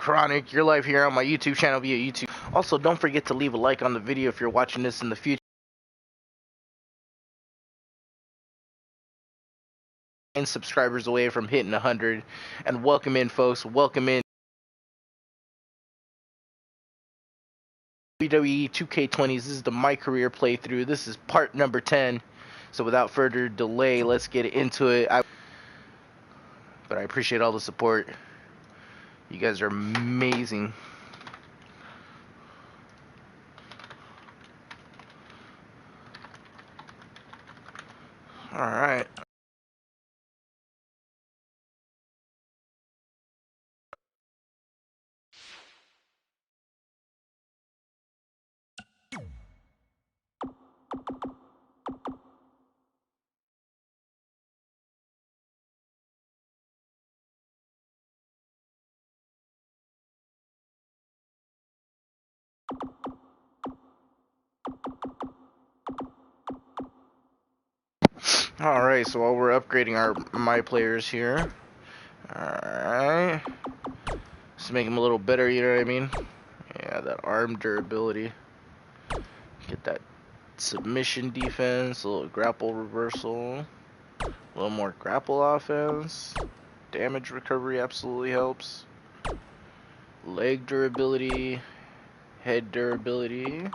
Chronic, you're live here on my YouTube channel via YouTube. Also, don't forget to leave a like on the video if you're watching this in the future. And subscribers away from hitting 100. And welcome in, folks. Welcome in. Wwe 2K20. This is the My Career playthrough. This is part number 10. So without further delay, let's get into it. But I appreciate all the support. You guys are amazing. Alright. Alright, so while we're upgrading my players here. Alright. Just make them a little better, you know what I mean? Yeah, that arm durability. Get that submission defense, a little grapple reversal, a little more grapple offense. Damage recovery absolutely helps. Leg durability, head durability.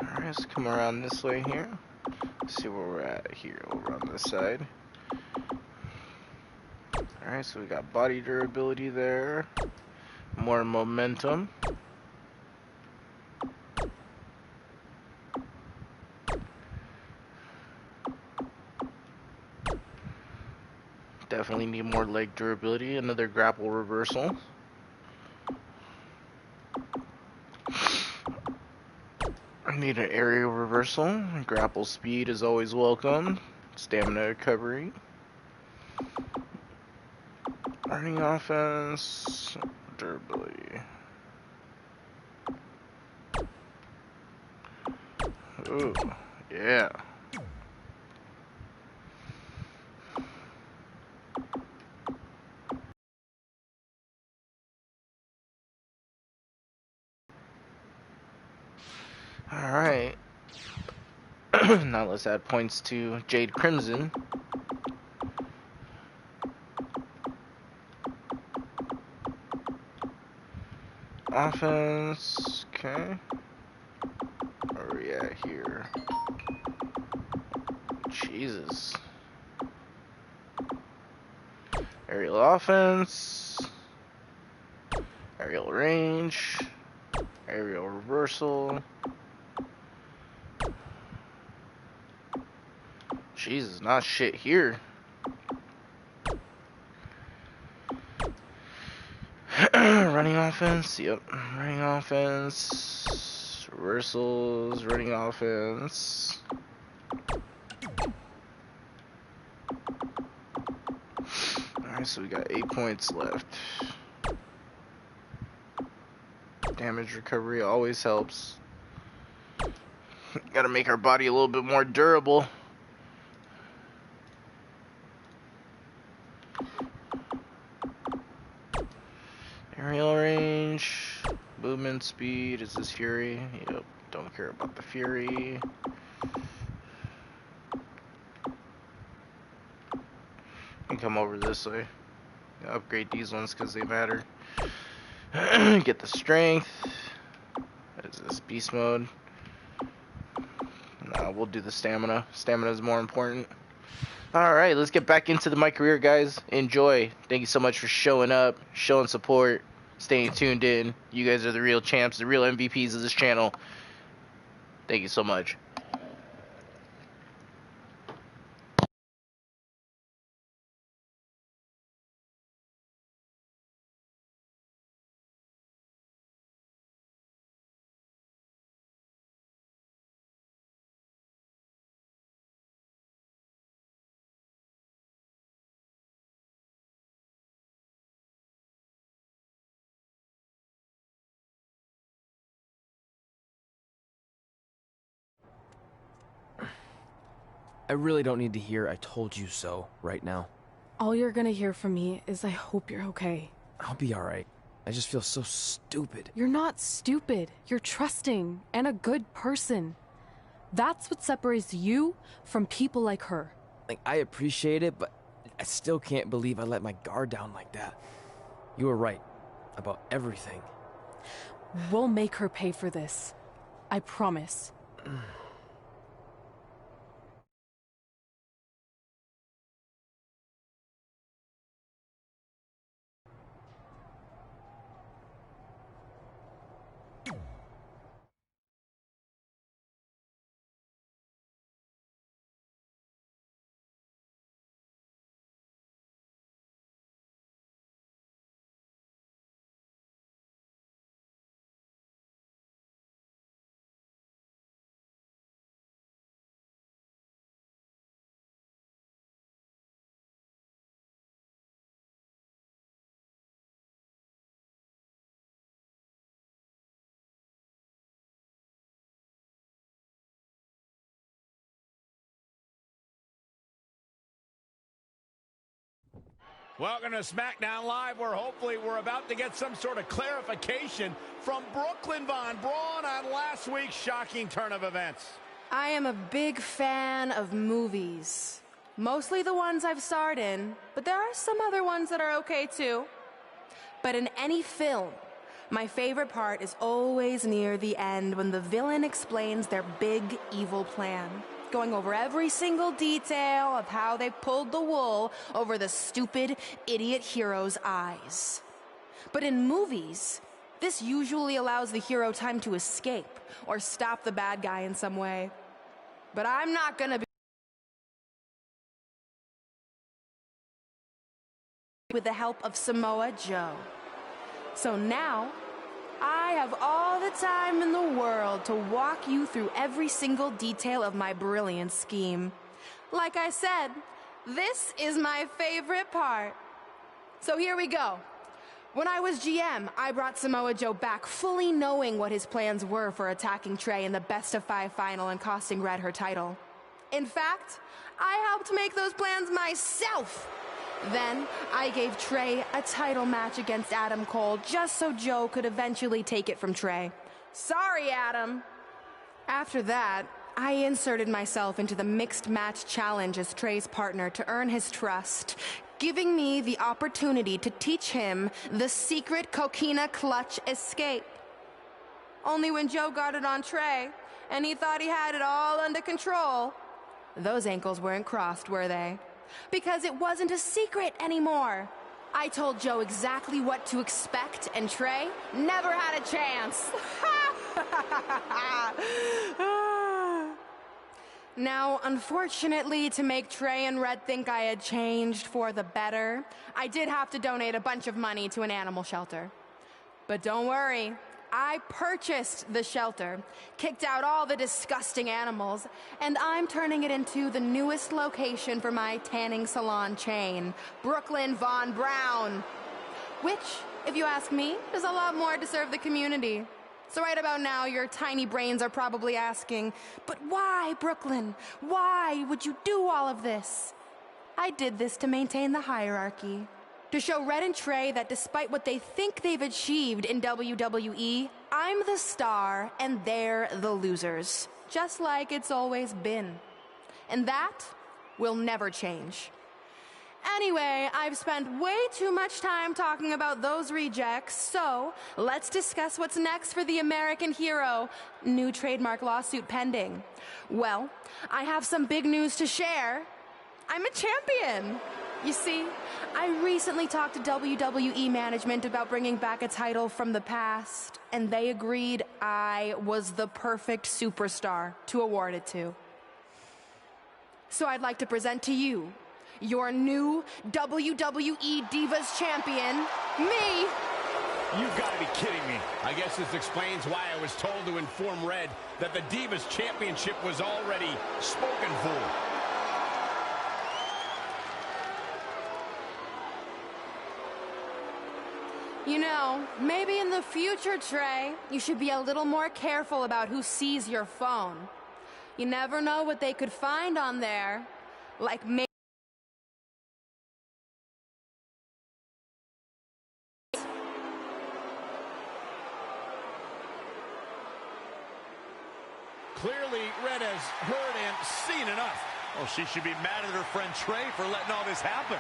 Alright, let's come around this way here. See where we're at here, over on this side. Alright, so we got body durability there. More momentum. Definitely need more leg durability. Another grapple reversal. I need an aerial reversal. Grapple speed is always welcome. Stamina recovery. Running offense. Durability. Ooh, yeah. Alright. Now let's add points to Jade Crimson. Offense. Okay. Where are we at here? Jesus. Aerial offense. Aerial range. Aerial reversal. Jesus, not shit here. Running offense, yep. Running offense. Reversals, running offense. Alright, so we got 8 points left. Damage recovery always helps. Gotta make our body a little bit more durable. Aerial range, movement speed, is this Fury? Yep, don't care about the Fury. And come over this way. Upgrade these ones because they matter. Get the strength. What is this, beast mode? No, we'll do the stamina. Stamina is more important. Alright, let's get back into My Career, guys. Enjoy. Thank you so much for showing up, showing support, staying tuned in. You guys are the real champs, the real MVPs of this channel. Thank you so much. I really don't need to hear "I told you so" right now. All you're gonna hear from me is I hope you're okay. I'll be alright. I just feel so stupid. You're not stupid. You're trusting and a good person. That's what separates you from people like her. Like, I appreciate it, but I still can't believe I let my guard down like that. You were right about everything. We'll make her pay for this. I promise. Welcome to SmackDown Live, where hopefully we're about to get some sort of clarification from Brooklyn Von Braun on last week's shocking turn of events. I am a big fan of movies. Mostly the ones I've starred in, but there are some other ones that are okay too. But in any film, my favorite part is always near the end when the villain explains their big evil plan, going over every single detail of how they pulled the wool over the stupid, idiot hero's eyes. But in movies, this usually allows the hero time to escape or stop the bad guy in some way. But I'm not gonna be with the help of Samoa Joe. So now, I have all the time in the world to walk you through every single detail of my brilliant scheme. Like I said, this is my favorite part. So here we go. When I was GM, I brought Samoa Joe back fully knowing what his plans were for attacking Trey in the best-of-5 final and costing Red her title. In fact, I helped make those plans myself. Then, I gave Trey a title match against Adam Cole just so Joe could eventually take it from Trey. Sorry, Adam. After that, I inserted myself into the mixed match challenge as Trey's partner to earn his trust, giving me the opportunity to teach him the secret coquina clutch escape. Only when Joe got it on Trey, and he thought he had it all under control, those ankles weren't crossed, were they? Because it wasn't a secret anymore. I told Joe exactly what to expect, and Trey never had a chance. Now, unfortunately, to make Trey and Red think I had changed for the better, I did have to donate a bunch of money to an animal shelter. But don't worry. I purchased the shelter, kicked out all the disgusting animals, and I'm turning it into the newest location for my tanning salon chain, Brooklyn Von Braun. Which, if you ask me, does a lot more to serve the community. So right about now, your tiny brains are probably asking, but why, Brooklyn? Why would you do all of this? I did this to maintain the hierarchy. To show Red and Trey that despite what they think they've achieved in WWE, I'm the star and they're the losers. Just like it's always been. And that will never change. Anyway, I've spent way too much time talking about those rejects, so let's discuss what's next for the American hero. New trademark lawsuit pending. Well, I have some big news to share. I'm a champion. You see, I recently talked to WWE management about bringing back a title from the past, and they agreed I was the perfect superstar to award it to. So I'd like to present to you your new WWE Divas Champion, me. You've got to be kidding me. I guess this explains why I was told to inform Red that the Divas Championship was already spoken for. You know, maybe in the future, Trey, you should be a little more careful about who sees your phone. You never know what they could find on there. Like maybe Clearly, Red has heard and seen enough. Well, she should be mad at her friend Trey for letting all this happen.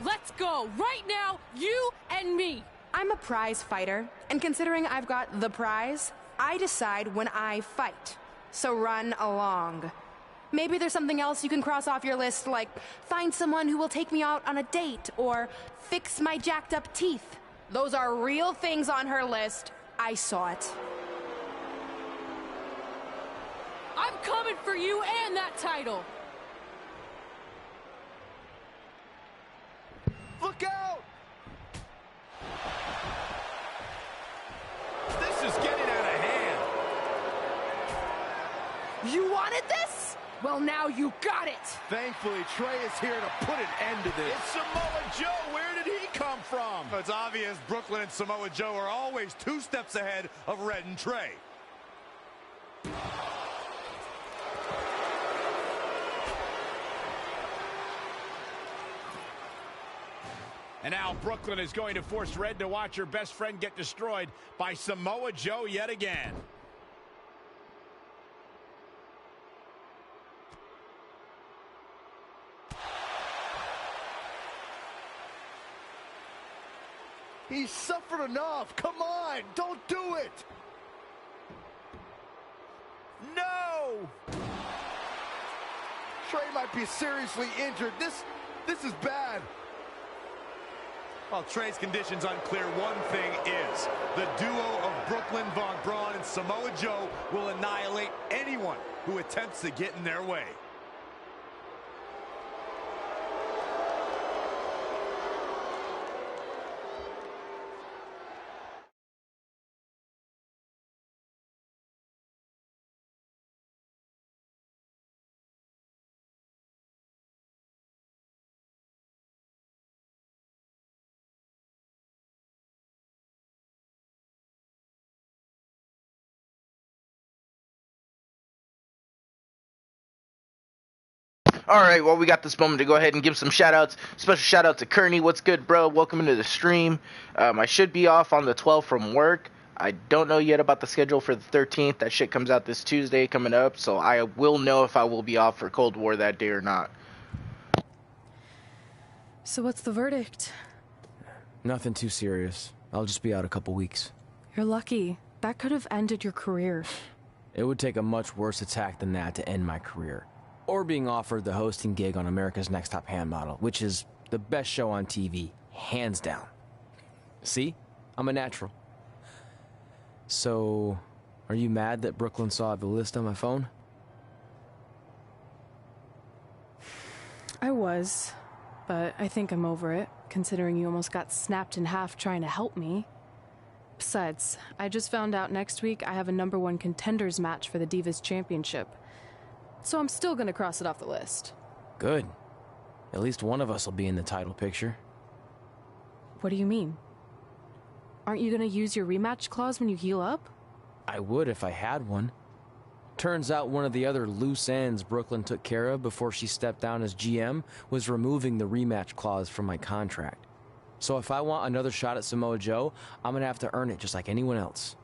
Let's go, right now, you and me. I'm a prize fighter, and considering I've got the prize, I decide when I fight. So run along. Maybe there's something else you can cross off your list, like find someone who will take me out on a date, or fix my jacked up teeth. Those are real things on her list. I saw it. I'm coming for you and that title. Look out! This is getting out of hand. You wanted this? Well, now you got it. Thankfully, Trey is here to put an end to this. It's Samoa Joe. Where did he come from? It's obvious Brooklyn and Samoa Joe are always 2 steps ahead of Red and Trey. And now Brooklyn is going to force Red to watch her best friend get destroyed by Samoa Joe yet again. He's suffered enough. Come on, don't do it. No! Trey might be seriously injured. This is bad. While Trey's condition's unclear, one thing is the duo of Brooklyn Von Braun and Samoa Joe will annihilate anyone who attempts to get in their way. Alright, well, we got this moment to go ahead and give some shout-outs. Special shout-out to Kearney. What's good, bro? Welcome into the stream. I should be off on the 12th from work. I don't know yet about the schedule for the 13th. That shit comes out this Tuesday coming up, so I will know if I will be off for Cold War that day or not. So what's the verdict? Nothing too serious. I'll just be out a couple weeks. You're lucky. That could have ended your career. It would take a much worse attack than that to end my career. Or being offered the hosting gig on America's Next Top Hand Model, which is the best show on TV, hands down. See? I'm a natural. So, are you mad that Brooklyn saw the list on my phone? I was, but I think I'm over it, considering you almost got snapped in half trying to help me. Besides, I just found out next week I have a #1 contenders match for the Divas Championship. So I'm still gonna cross it off the list. Good. At least one of us will be in the title picture. What do you mean? Aren't you gonna use your rematch clause when you heal up? I would if I had one. Turns out one of the other loose ends Brooklyn took care of before she stepped down as GM was removing the rematch clause from my contract. So if I want another shot at Samoa Joe, I'm gonna have to earn it just like anyone else.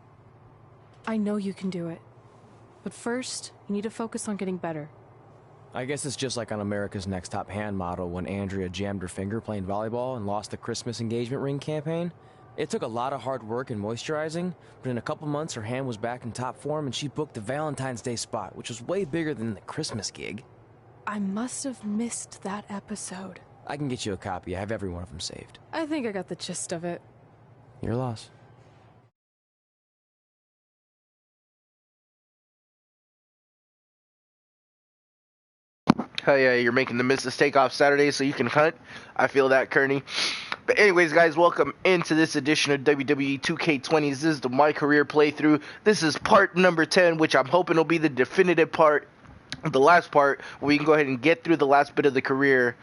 I know you can do it. But first, you need to focus on getting better. I guess it's just like on America's Next Top Hand Model when Andrea jammed her finger playing volleyball and lost the Christmas engagement ring campaign. It took a lot of hard work and moisturizing, but in a couple months her hand was back in top form and she booked the Valentine's Day spot, which was way bigger than the Christmas gig. I must have missed that episode. I can get you a copy. I have every one of them saved. I think I got the gist of it. Your loss. Hell yeah, you're making the mistake off Saturday so you can hunt. I feel that, Kearney. But anyways, guys, welcome into this edition of WWE 2K20. This is the My Career playthrough. This is part number 10, which I'm hoping will be the definitive part, the last part, where we can go ahead and get through the last bit of the career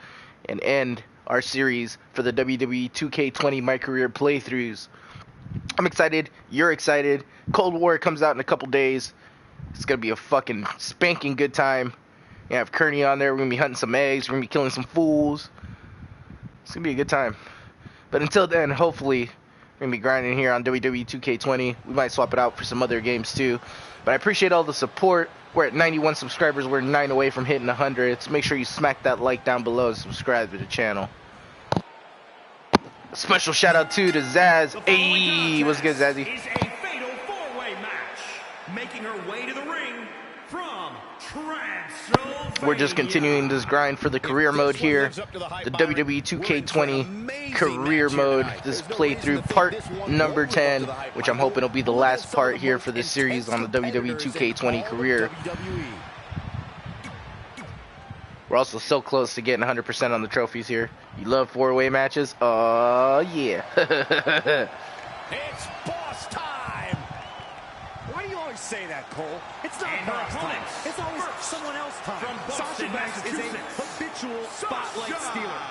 and end our series for the WWE 2K20 My Career playthroughs. I'm excited. You're excited. Cold War comes out in a couple days. It's going to be a fucking spanking good time. You have Kearney on there. We're going to be hunting some eggs. We're going to be killing some fools. It's going to be a good time. But But until then, hopefully, we're going to be grinding here on Wwe 2K20. We might swap it out for some other games too. But I appreciate all the support. We're at 91 subscribers. We're 9 away from hitting 100. So make sure you smack that like down below and subscribe to the channel. A special shout out to Zaz. Hey, what's good, Zazzy? Is a fatal four-way match. Making her way to the ring from Transylvania. We're just continuing this grind for the career mode here. The WWE 2K20 career mode. This playthrough part number 10, which I'm hoping will be the last part here for this series on the WWE 2K20 career. We're also so close to getting 100% on the trophies here. You love four-way matches? Yeah. It's boss time. Why do you always say that, Cole? It's not And boss her time. opponents. It's always someone else's time. From Sasha Boston, Banks is a Massachusetts. habitual spotlight stealer.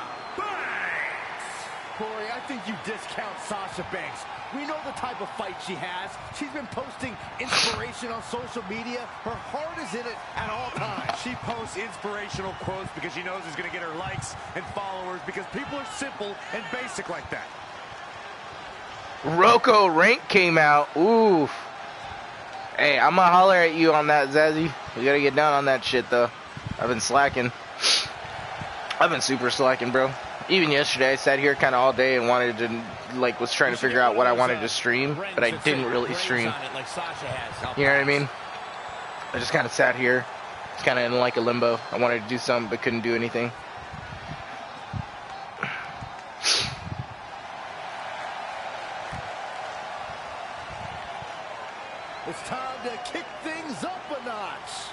Corey, I think you discount Sasha Banks. We know the type of fight she has. She's been posting inspiration on social media. Her heart is in it at all times. She posts inspirational quotes because she knows it's going to get her likes and followers because people are simple and basic like that. Rocco Rank came out. Oof. Hey, I'm gonna holler at you on that, Zazzy. We gotta get down on that shit, though. I've been slacking. I've been super slacking, bro. Even yesterday, I sat here kind of all day and wanted to, like, was trying to figure out what I wanted to stream, but I didn't really stream. You know what I mean? I just kind of sat here, kind of in like a limbo. I wanted to do something, but couldn't do anything. It's time to kick things up a notch.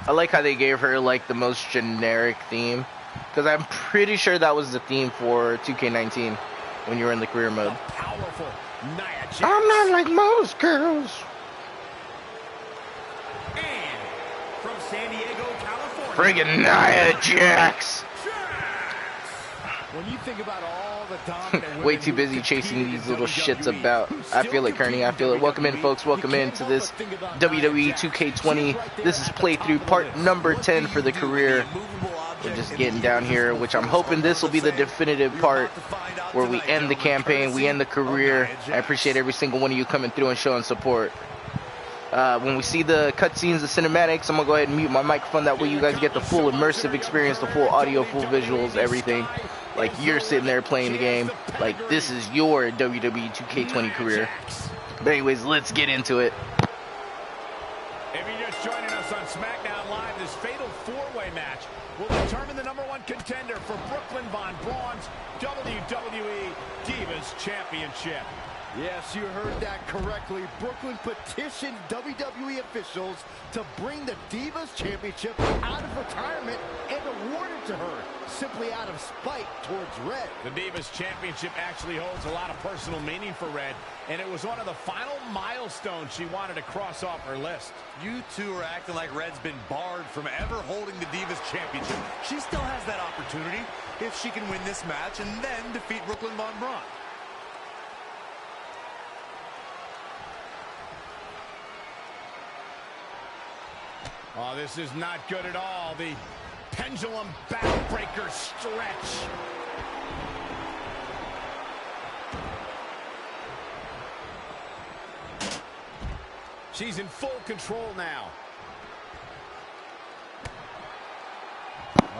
I like how they gave her like the most generic theme, because I'm pretty sure that was the theme for 2K19 when you were in the career mode. Powerful Nia Jax. I'm not like most girls. And from San Diego, California. Friggin' Nia Jax. When you think about all the dominant Way too busy chasing these little shits about. I feel it, Kearney. I feel it. Welcome in, folks. Welcome in to this WWE 2K20. This is playthrough part number 10 for the career. We're just getting down here, which I'm hoping this will be the definitive part where we end the campaign, we end the career. I appreciate every single one of you coming through and showing support. When we see the cutscenes, the cinematics, I'm going to go ahead and mute my microphone. That way you guys get the full immersive experience, the full audio, full visuals, everything. Like you're sitting there playing the game. Like this is your WWE 2K20 career. But anyways, let's get into it. If you're just joining us on SmackDown Live, this fatal four-way match will determine the #1 contender for Brooklyn Von Braun's WWE Divas Championship. Yes, you heard that correctly. Brooklyn petitioned WWE officials to bring the Divas Championship out of retirement and award it to her, simply out of spite towards Red. The Divas Championship actually holds a lot of personal meaning for Red, and it was one of the final milestones she wanted to cross off her list. You two are acting like Red's been barred from ever holding the Divas Championship. She still has that opportunity if she can win this match and then defeat Brooklyn Von Braun. Oh, this is not good at all. The pendulum backbreaker stretch. She's in full control now.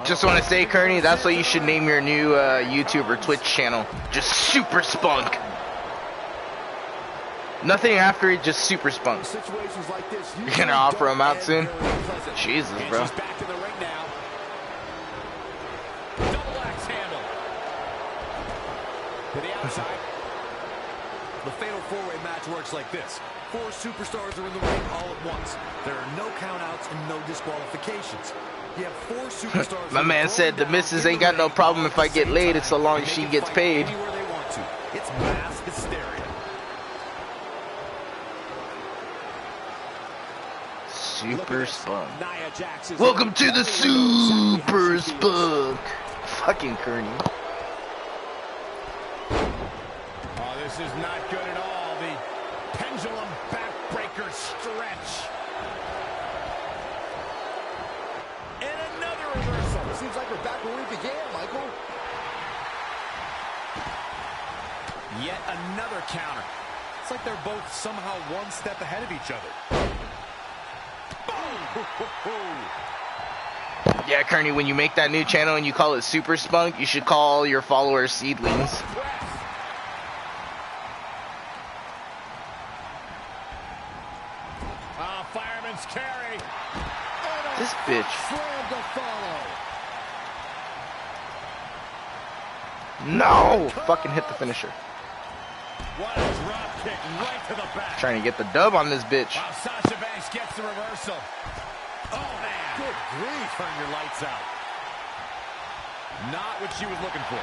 Just want to say, Kearney, that's what you should name your new YouTube or Twitch channel. Just Super Spunk. Nothing after it, just Super Spunk. Situations like this, You're gonna offer him out soon? Jesus, And bro. she's back in the ring now. Double axe handle. To the outside. The fatal four-way match works like this. 4 superstars are in the ring all at once. There are no countouts and no disqualifications. You have 4 superstars. My man said the missus ain't got no problem if I get laid, it's so long as she gets paid. Anywhere they want to. It's mass hysteria. Super Spunk. Nia Jax is Welcome to the Super Spunk. Fucking Kearney. Oh, this is not good at all. The pendulum backbreaker stretch. Seems like we're back where we began, Michael. Yet another counter. It's like they're both somehow one step ahead of each other. Yeah, Kearney, when you make that new channel and you call it Super Spunk, you should call your followers Seedlings. Fireman's carry. This bitch. Slam to follow. No! Fucking hit the finisher. What a drop kick right to the back. Trying to get the dub on this bitch. Wow, Sasha Banks gets the reversal. Oh, man. Good grief. Turn your lights out. Not what she was looking for.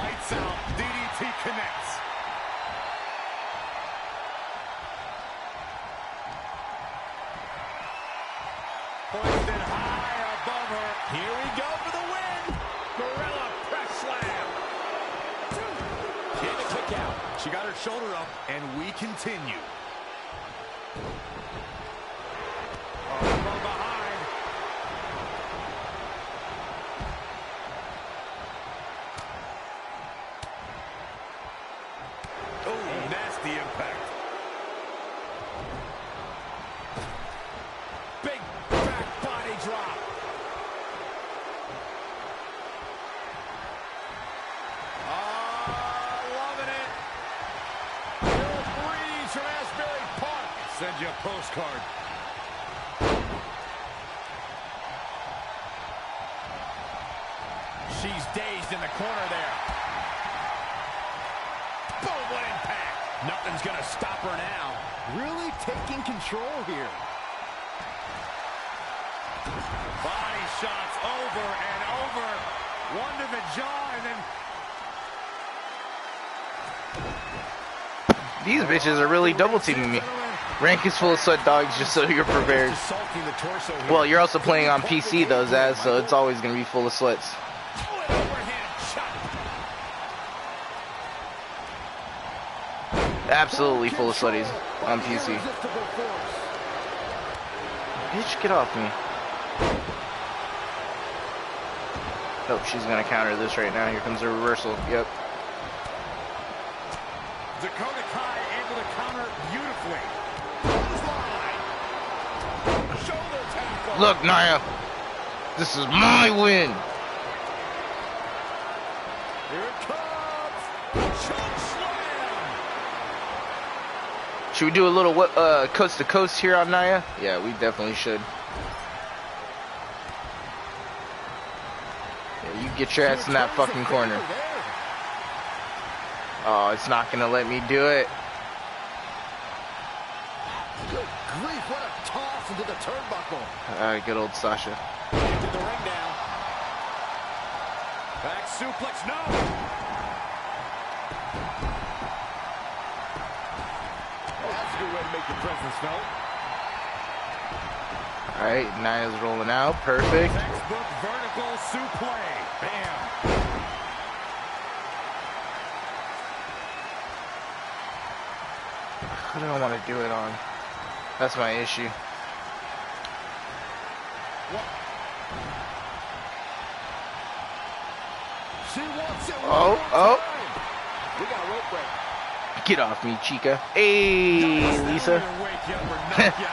Lights out. DDT connects. Hoisted high above her. Here we go for the win. Gorilla press slam. Hit a kick out. She got her shoulder up, and we continue. From behind. Oh, nasty impact. Big back body drop. Loving it. Little breeze from Asbury Park. Send you a postcard. She's dazed in the corner there. Boom, what impact. Nothing's going to stop her now. Really taking control here. Body shots over and over. One to the jaw and then... These bitches are really double teaming me. Rank is full of sweat dogs, just so you're prepared. Assaulting the torso here. Well, you're also playing on PC though, Zaz, so it's always gonna be full of sweats. Oh, an overhand shot. Absolutely full of sweaties on PC. Bitch, get off me. Oh, she's gonna counter this right now. Here comes the reversal. Yep. Dakota Kai able to counter beautifully. Shoulder tackle. Look, Nia. This is my win. Here it comes. Choke slam. Should we do a little coast to coast here on Nia? Yeah, we definitely should. Yeah, you get your ass in that fucking corner. Oh, it's not gonna let me do it. Good grief, what a toss into the turnbuckle. Alright, good old Sasha. Into the ring now. Back suplex, no. That's a good way to make your presence felt. Alright, Nia's rolling out. Perfect. Textbook vertical suplex. Bam. Who do I want to do it on? That's my issue. She wants it. Oh, oh. We got a rope break. Get off me, Chica. Hey, Lisa.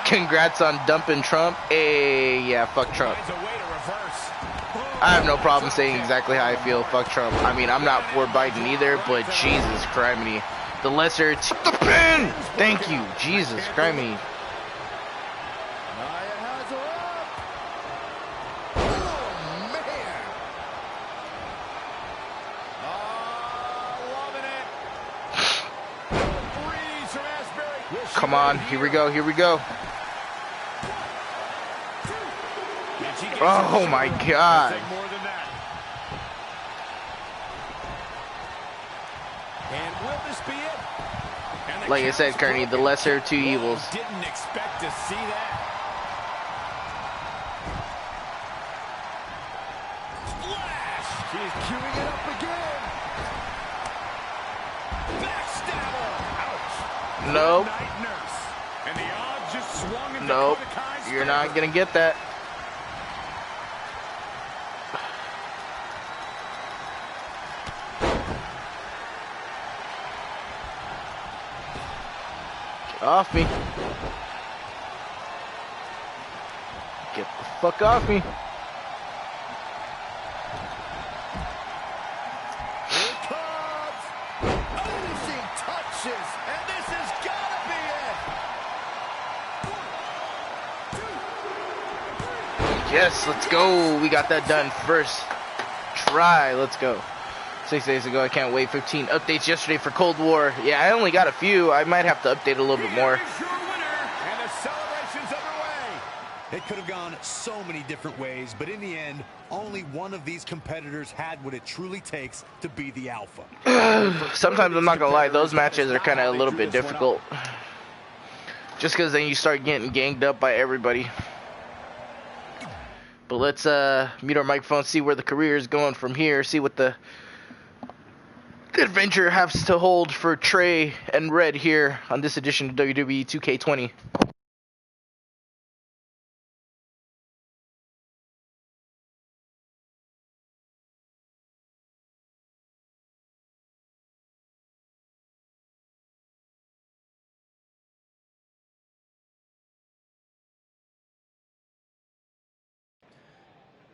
Congrats on dumping Trump. Hey, yeah, fuck Trump. Finds a way to reverse. I have no problem saying exactly how I feel. Fuck Trump. I mean, I'm not for Biden either, but Jesus criminy. The lesser the pin! Thank you. Jesus criminy. Nia has her up. Oh, man. Loving it. Breeze from Asbury. Come on. Here we go. Here we go. Oh, my God. Take more than that. And will this be it? And the Like I said, Kearney, the lesser of two evils. Didn't expect to see that. Splash! She's queuing it up again. Backstabber! Ouch! Nope. Night nurse. And the odds just swung in Nope. Dakota Kai's You're favor. not gonna get that. Off me. Get the fuck off me. Here it comes. Finishing touches. And this has got to be it. Yes, let's go. We got that done first try. Let's go. 6 days ago, I can't wait. 15 updates yesterday for Cold War. Yeah, I only got a few. I might have to update a little bit more. And the celebration's underway. It could have gone so many different ways, but in the end, only one of these competitors had what it truly takes to be the alpha. Sometimes I'm not gonna lie, those matches are kind of a little bit difficult. Just because then you start getting ganged up by everybody. But let's mute our microphone, see where the career is going from here, see what the adventure has to hold for Trey and Red here on this edition of WWE 2K20.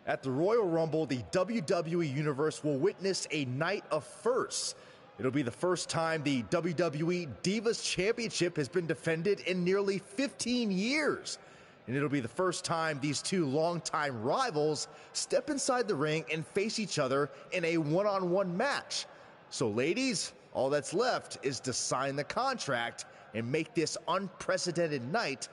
At the Royal Rumble, the WWE Universe will witness a night of firsts. It'll be the first time the WWE Divas Championship has been defended in nearly 15 years. And it'll be the first time these two longtime rivals step inside the ring and face each other in a one-on-one match. So ladies, all that's left is to sign the contract and make this unprecedented night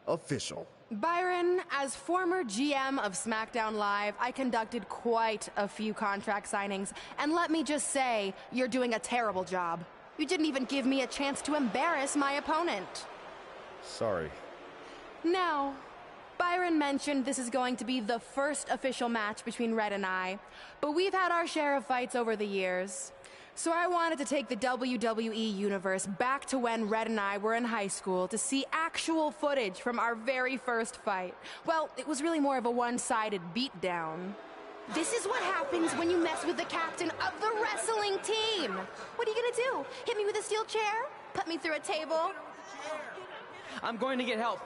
official. Byron, as former GM of SmackDown Live, I conducted quite a few contract signings, and let me just say, you're doing a terrible job. You didn't even give me a chance to embarrass my opponent. Sorry. Now, Byron mentioned this is going to be the first official match between Red and I, but we've had our share of fights over the years. So I wanted to take the WWE Universe back to when Red and I were in high school to see actual footage from our very first fight. Well, it was really more of a one-sided beatdown. This is what happens when you mess with the captain of the wrestling team. What are you gonna do? Hit me with a steel chair? Put me through a table? I'm going to get help.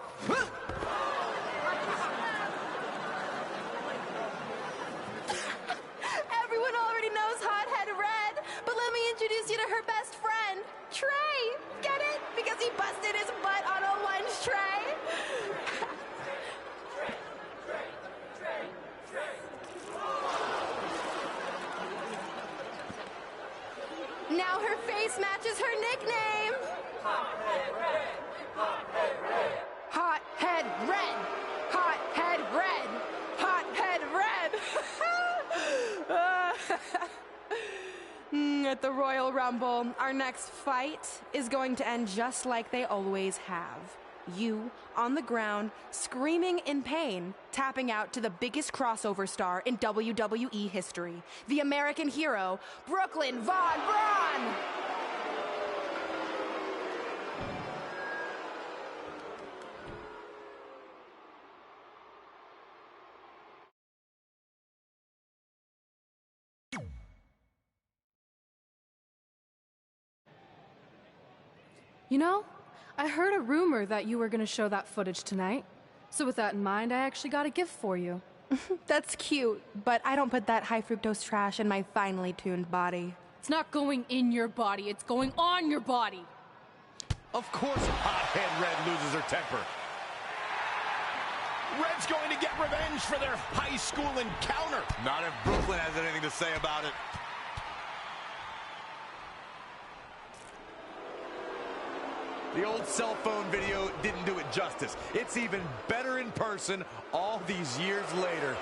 Everyone already knows Hothead Red, but let me introduce you to her best friend, Trey. Get it? Because he busted his butt on a lunch tray. Now her face matches her nickname. Hothead Red. Hothead Red. Hothead Red. Hothead Red. Hothead Red. At the Royal Rumble, our next fight is going to end just like they always have. You, on the ground, screaming in pain, tapping out to the biggest crossover star in WWE history, the American hero, Brooklyn Von Braun! You know, I heard a rumor that you were going to show that footage tonight. So with that in mind, I actually got a gift for you. That's cute, but I don't put that high fructose trash in my finely tuned body. It's not going in your body, it's going on your body. Of course, Hothead Red loses her temper. Red's going to get revenge for their high school encounter. Not if Brooklyn has anything to say about it. The old cell phone video didn't do it justice. It's even better in person all these years later.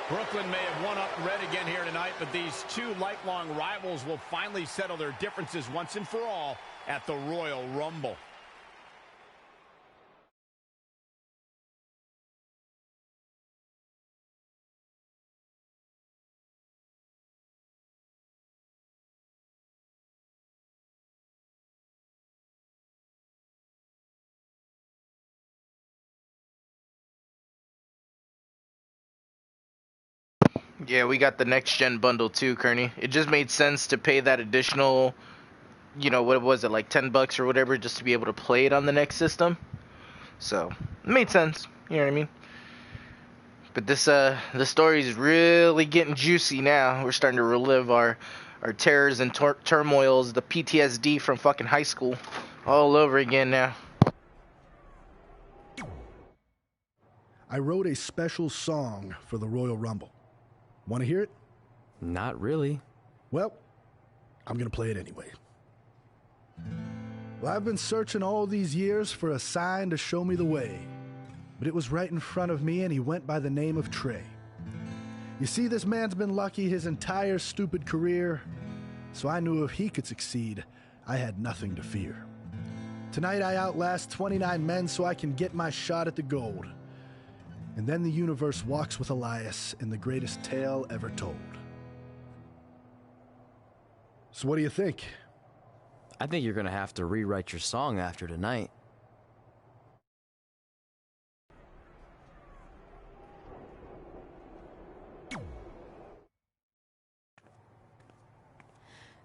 Brooklyn may have won up Red again here tonight, but these two lifelong rivals will finally settle their differences once and for all at the Royal Rumble. Yeah, we got the next gen bundle too, Kearney. It just made sense to pay that additional you know, what was it, like $10 or whatever, just to be able to play it on the next system. So it made sense. You know what I mean? But the story's really getting juicy now. We're starting to relive our terrors and turmoils, the PTSD from fucking high school, all over again now. I wrote a special song for the Royal Rumble. Want to hear it? Not really. Well, I'm going to play it anyway. Well, I've been searching all these years for a sign to show me the way. But it was right in front of me, and he went by the name of Trey. You see, this man's been lucky his entire stupid career, so I knew if he could succeed, I had nothing to fear. Tonight I outlast 29 men so I can get my shot at the gold. And then the universe walks with Elias in the greatest tale ever told. So what do you think? I think you're gonna have to rewrite your song after tonight.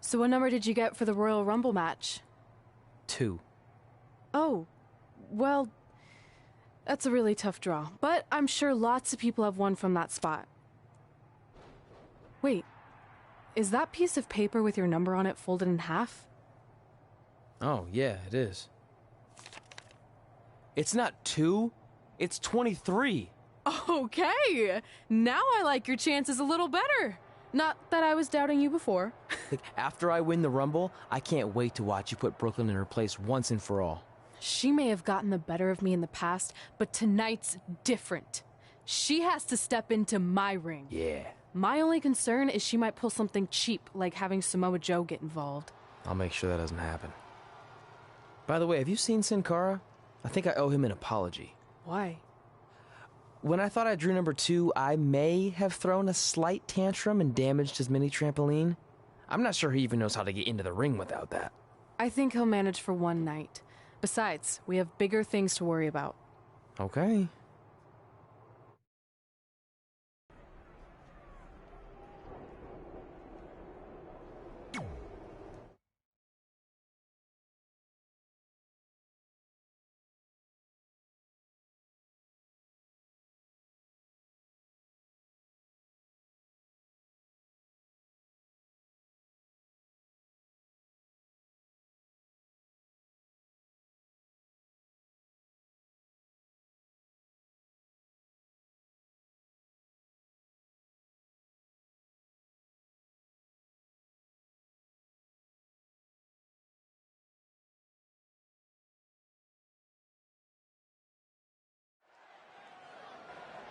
So what number did you get for the Royal Rumble match? 2. Oh, well, that's a really tough draw. But I'm sure lots of people have won from that spot. Wait, is that piece of paper with your number on it folded in half? Oh, yeah, it is. It's not 2, it's 23. Okay, now I like your chances a little better. Not that I was doubting you before. After I win the Rumble, I can't wait to watch you put Brooklyn in her place once and for all. She may have gotten the better of me in the past, but tonight's different. She has to step into my ring. Yeah. My only concern is she might pull something cheap, like having Samoa Joe get involved. I'll make sure that doesn't happen. By the way, have you seen Sin Cara? I think I owe him an apology. Why? When I thought I drew number 2, I may have thrown a slight tantrum and damaged his mini trampoline. I'm not sure he even knows how to get into the ring without that. I think he'll manage for one night. Besides, we have bigger things to worry about. Okay.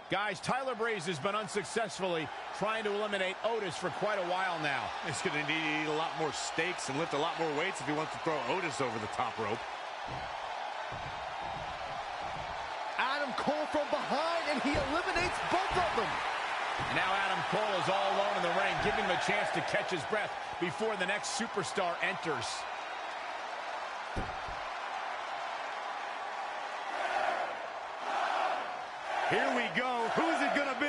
Guys, Tyler Breeze has been unsuccessfully trying to eliminate Otis for quite a while now. He's going to need to eat a lot more steaks and lift a lot more weights if he wants to throw Otis over the top rope. Adam Cole from behind, and he eliminates both of them. Now Adam Cole is all alone in the ring, giving him a chance to catch his breath before the next superstar enters. Here we go. Who's it going to be?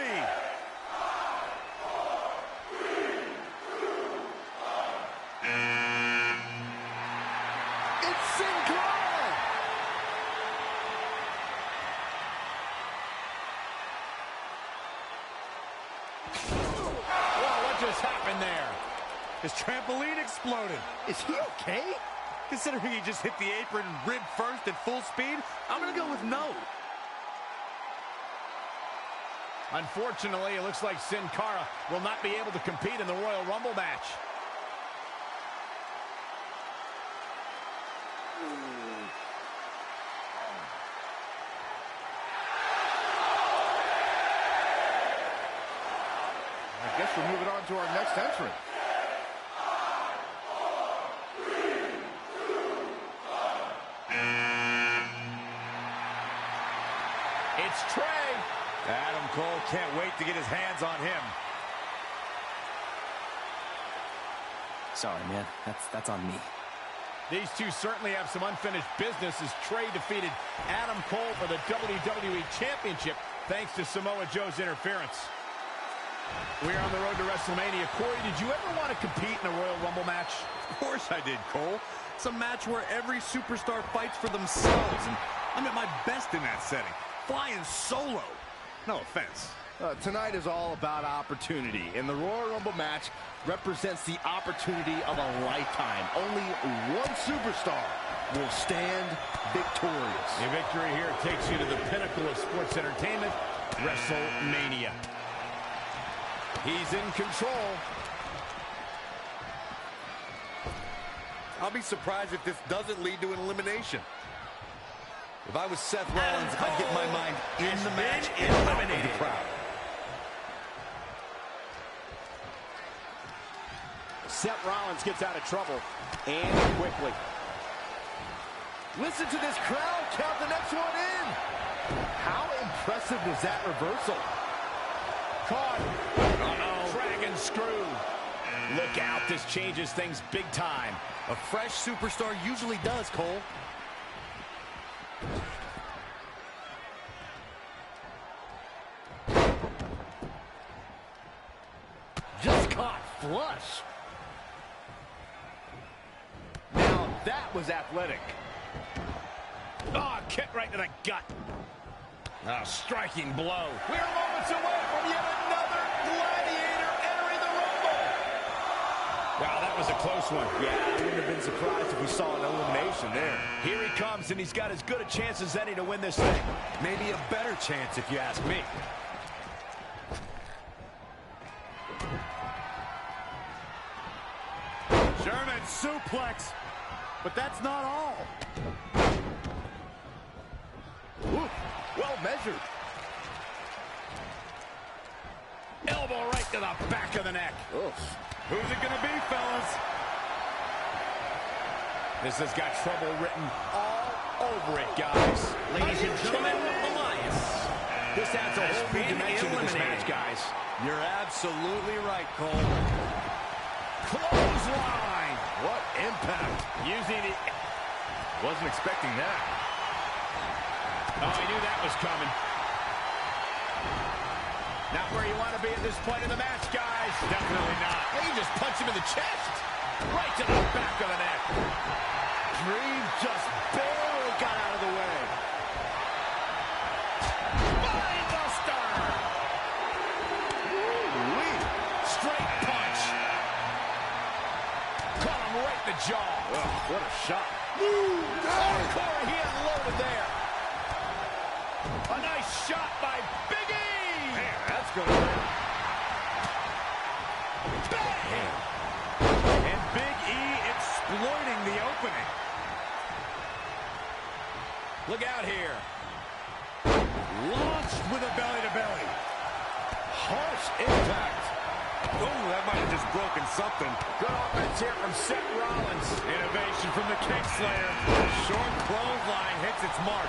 It's Sin Cara. Whoa, what just happened there? His trampoline exploded. Is he okay? Considering he just hit the apron rib first at full speed, I'm going to go with no. Unfortunately, it looks like Sin Cara will not be able to compete in the Royal Rumble match. I guess we're moving on to our next entrant. It's Trey. Adam Cole can't wait to get his hands on him. Sorry, man. That's on me. These two certainly have some unfinished business as Trey defeated Adam Cole for the WWE Championship thanks to Samoa Joe's interference. We're on the road to WrestleMania. Corey, did you ever want to compete in a Royal Rumble match? Of course I did, Cole. It's a match where every superstar fights for themselves, and I'm at my best in that setting. Flying solo. No offense. Tonight is all about opportunity, and the Royal Rumble match represents the opportunity of a lifetime. Only one superstar will stand victorious. A victory here takes you to the pinnacle of sports entertainment, WrestleMania. He's in control. I'll be surprised if this doesn't lead to an elimination. If I was Seth Rollins, I'd get my mind in the match and out of the crowd. Seth Rollins gets out of trouble, and quickly. Listen to this crowd count the next one in. How impressive was that reversal? Caught. Uh-oh. Dragon screw. Look out, this changes things big time. A fresh superstar usually does, Cole. Just caught flush. Now that was athletic. Oh, kick right to the gut. Oh, striking blow. We are moments away from yet another gladiator entering the Rumble. Wow, that was a close one. Yeah, I wouldn't have been surprised if we saw an elimination there. Here he comes, and he's got as good a chance as any to win this thing. Maybe a better chance, if you ask me. German suplex, but that's not all. Ooh, well measured. Elbow right to the back of the neck. Oof. Who's it gonna be, fellas? This has got trouble written all over it, guys. Ladies and gentlemen, Elias. This adds a whole new dimension to this match, eliminated. guys. You're absolutely right, Cole. Clothesline. What impact. Using it. Wasn't expecting that. Oh, he knew that was coming. Not where you want to be at this point in the match, guys. Definitely not. Hey, you just punch him in the chest. Right to the back of the neck. Dream just barely got out of the way. Spinebuster. Ooh-wee. Straight punch. Caught him right in the jaw. Oh, what a shot. Corey, he unloaded there. A nice shot by Big E. Man, that's gonna hurt. Bang. And Big E exploiting the opening. Look out here. Launched with a belly-to-belly. Harsh impact. Oh, that might have just broken something. Good offense here from Seth Rollins. Innovation from the Kingslayer. Short clothesline hits its mark.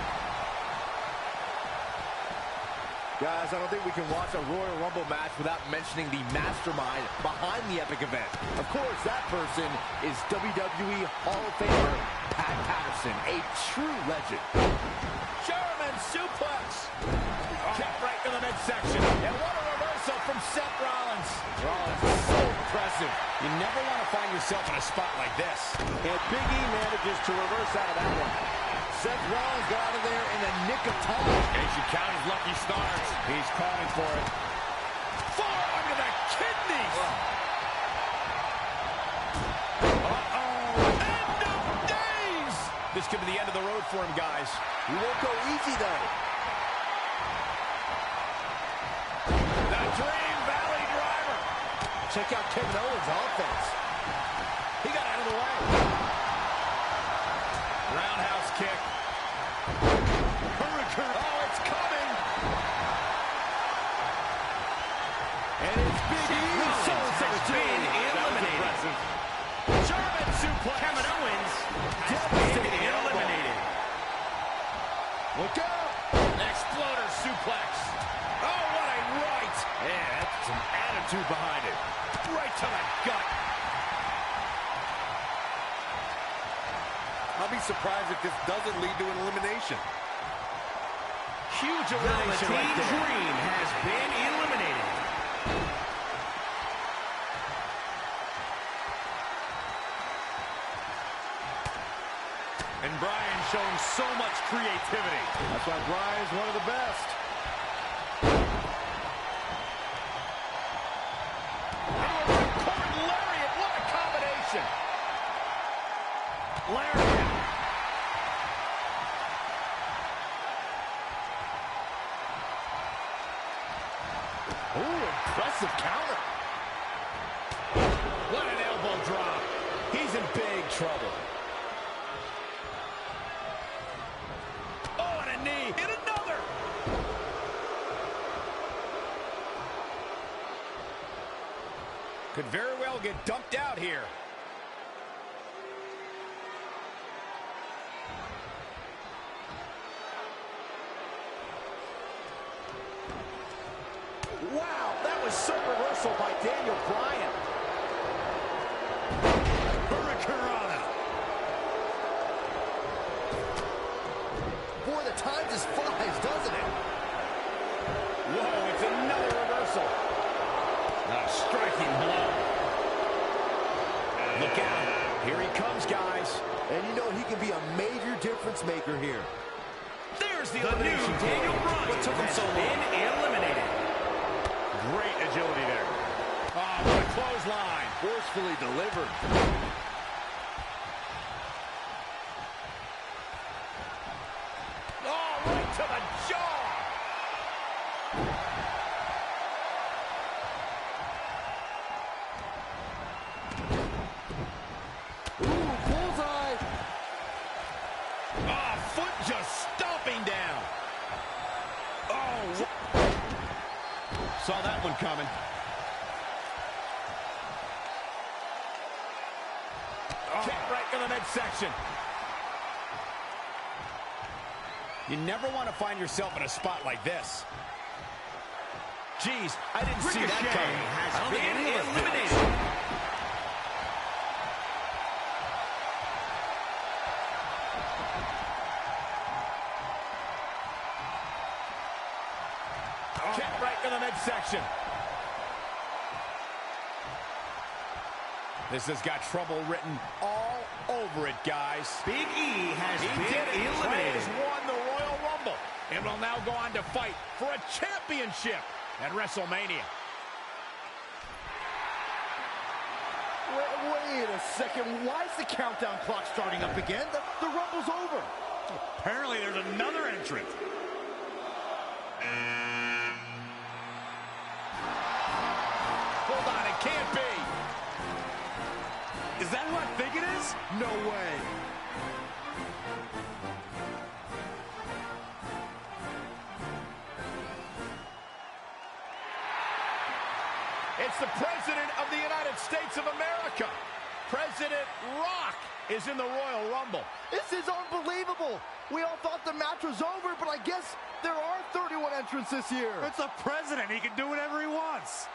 Guys, I don't think we can watch a Royal Rumble match without mentioning the mastermind behind the epic event. Of course, that person is WWE Hall of Famer Pat Patterson, a true legend. German suplex. Kick right to the midsection. And what a reversal from Seth Rollins. Rollins is so impressive. You never want to find yourself in a spot like this. And Big E manages to reverse out of that one. Seth Rollins got out of there in the nick of time. And he should count his lucky stars. He's calling for it. Forearm to the kidneys. Uh-oh. End of days. This could be the end of the road for him, guys. He won't go easy, though. The Dream Valley Driver. Check out Kevin Owens' offense. He got out of the way. Roundhouse kick. Hurricane. Oh, it's coming. And it's Big E. Has been eliminated. German suplex. Kevin Owens has Devastating been elbow. eliminated. Look out. Exploder suplex. Oh, what a right. Yeah, that's some attitude behind it. Right to the gut. I'll be surprised if this doesn't lead to an elimination. Huge The elimination right Velveteen there. Dream has been eliminated. showing so much creativity. That's why Bryan's one of the best. Lariat, what a combination. Lariat. Ooh, impressive counter. What an elbow drop. He's in big trouble. Oh, and a knee. And another. Could very well get dumped out here. Wow, that was some reversal by Daniel Bryan. Hurricanrana. Boy, the time just flies, doesn't it? Whoa, it's another reversal. A striking blow. Look out. Here he comes, guys. And you know he can be a major difference maker here. There's the elimination. Daniel Bryan. What took him so long? Eliminated. Great agility there. Oh, what a clothesline. Forcefully delivered. Oh, right to the jaw. Ooh, bullseye. Oh, foot just stomping down. Oh, saw that one coming. Oh. Kick right to the midsection. You never want to find yourself in a spot like this. Jeez, I didn't see that coming. Has been eliminated. Kick right to the midsection. This has got trouble written all over it, guys. Big E has been Trey eliminated. has won the Royal Rumble and will now go on to fight for a championship at WrestleMania. Wait a second. Why is the countdown clock starting up again? The Rumble's over. Apparently there's another entrant. Hold on, it can't be. Is that who I think it is? No way. It's the President of the United States of America. President Rock is in the Royal Rumble. This is unbelievable. We all thought the match was over, but I guess there are 31 entrants this year. It's the President. He can do whatever he wants.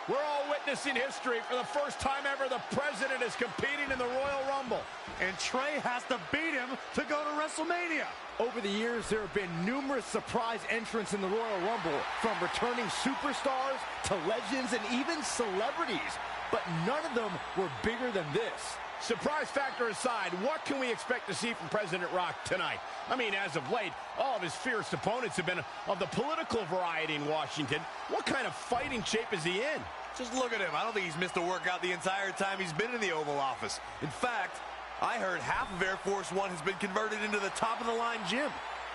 We're all witnessing history. For the first time ever, the President is competing in the Royal Rumble. And Trey has to beat him to go to WrestleMania. Over the years, there have been numerous surprise entrants in the Royal Rumble, from returning superstars to legends and even celebrities. But none of them were bigger than this. Surprise factor aside, what can we expect to see from President Rock tonight? I mean, as of late, all of his fierce opponents have been of the political variety in Washington. What kind of fighting shape is he in? Just look at him. I don't think he's missed a workout the entire time he's been in the Oval Office. In fact, I heard half of Air Force One has been converted into the top-of-the-line gym.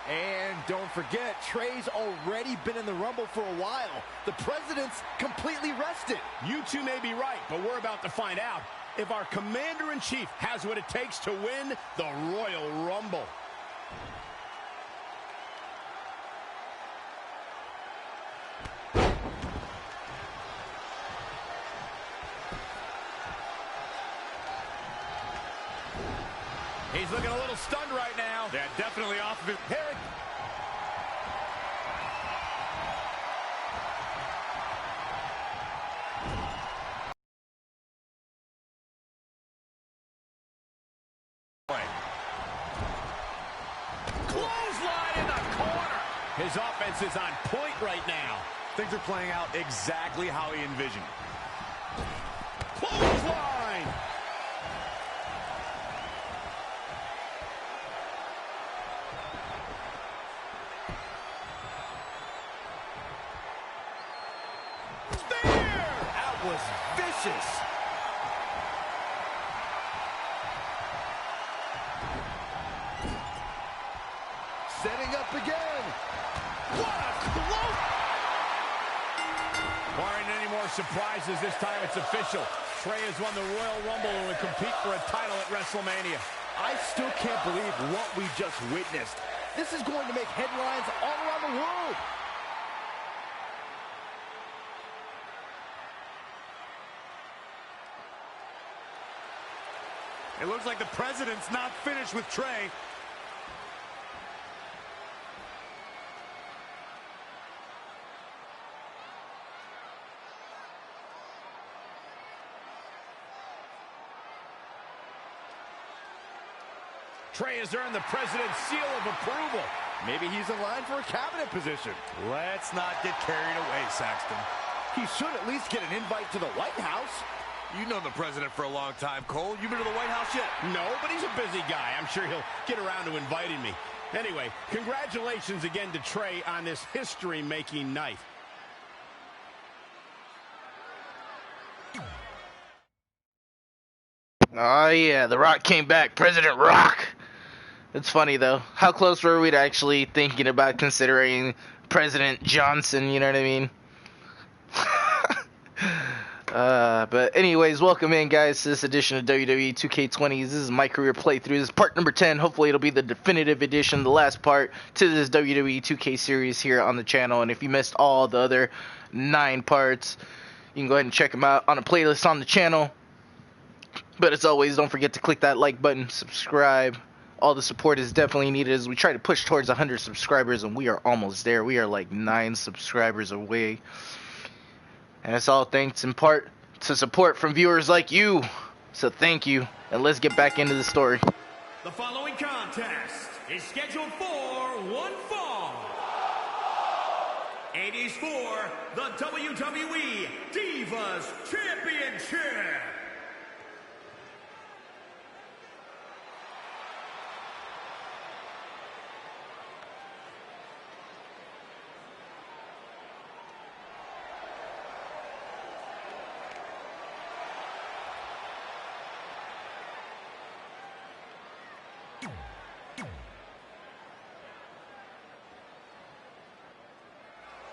And don't forget, Trey's already been in the Rumble for a while. The President's completely rested. You two may be right, but we're about to find out if our Commander-in-Chief has what it takes to win the Royal Rumble. He's looking a little stunned right now. Yeah, definitely off of it. Here clothesline His offense is on point right now. Things are playing out exactly how he envisioned. Clothesline! Spear! That was vicious. Setting up again. What a close! Barring any more surprises, this time it's official. Trey has won the Royal Rumble and will compete for a title at WrestleMania. I still can't believe what we just witnessed. This is going to make headlines all around the world. It looks like the president's not finished with Trey. Trey has earned the president's seal of approval. Maybe he's in line for a cabinet position. Let's not get carried away, Saxton. He should at least get an invite to the White House. You've known the president for a long time, Cole. You been to the White House yet? No, but he's a busy guy. I'm sure he'll get around to inviting me. Anyway, congratulations again to Trey on this history-making night. Oh yeah, The Rock came back. President Rock. It's funny though. How close were we to actually thinking about considering President Johnson? You know what I mean? But anyways, welcome in, guys, to this edition of WWE 2K20. This is my career playthrough. This is part number 10. Hopefully it'll be the definitive edition, the last part to this WWE 2K series here on the channel. And if you missed all the other 9 parts, you can go ahead and check them out on a playlist on the channel. But as always, don't forget to click that like button, subscribe. All the support is definitely needed as we try to push towards 100 subscribers, and we are almost there. We are like 9 subscribers away. And it's all thanks in part to support from viewers like you. So thank you, and let's get back into the story. The following contest is scheduled for one fall. It is for the WWE Divas Championship.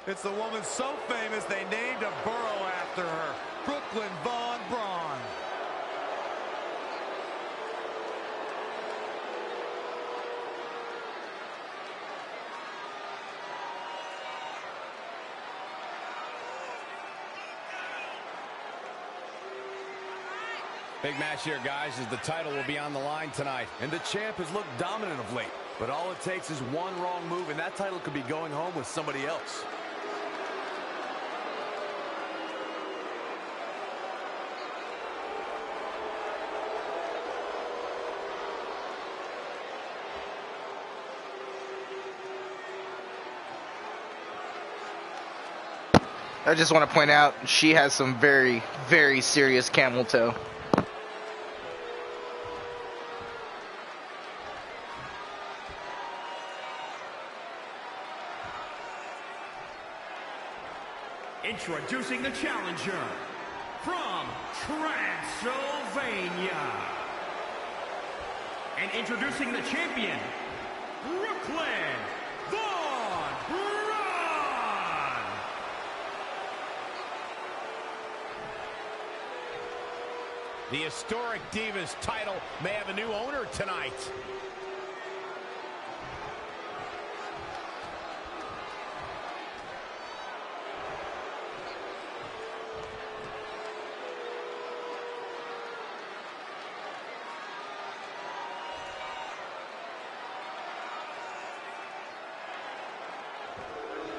It's the woman so famous they named a borough after her, Brooklyn Von Braun. Big match here, guys, as the title will be on the line tonight. And the champ has looked dominant of late, but all it takes is one wrong move, and that title could be going home with somebody else. I just want to point out, she has some very, very serious camel toe. Introducing the challenger from Transylvania. And introducing the champion, Brooklyn Von Braun. The historic Divas title may have a new owner tonight.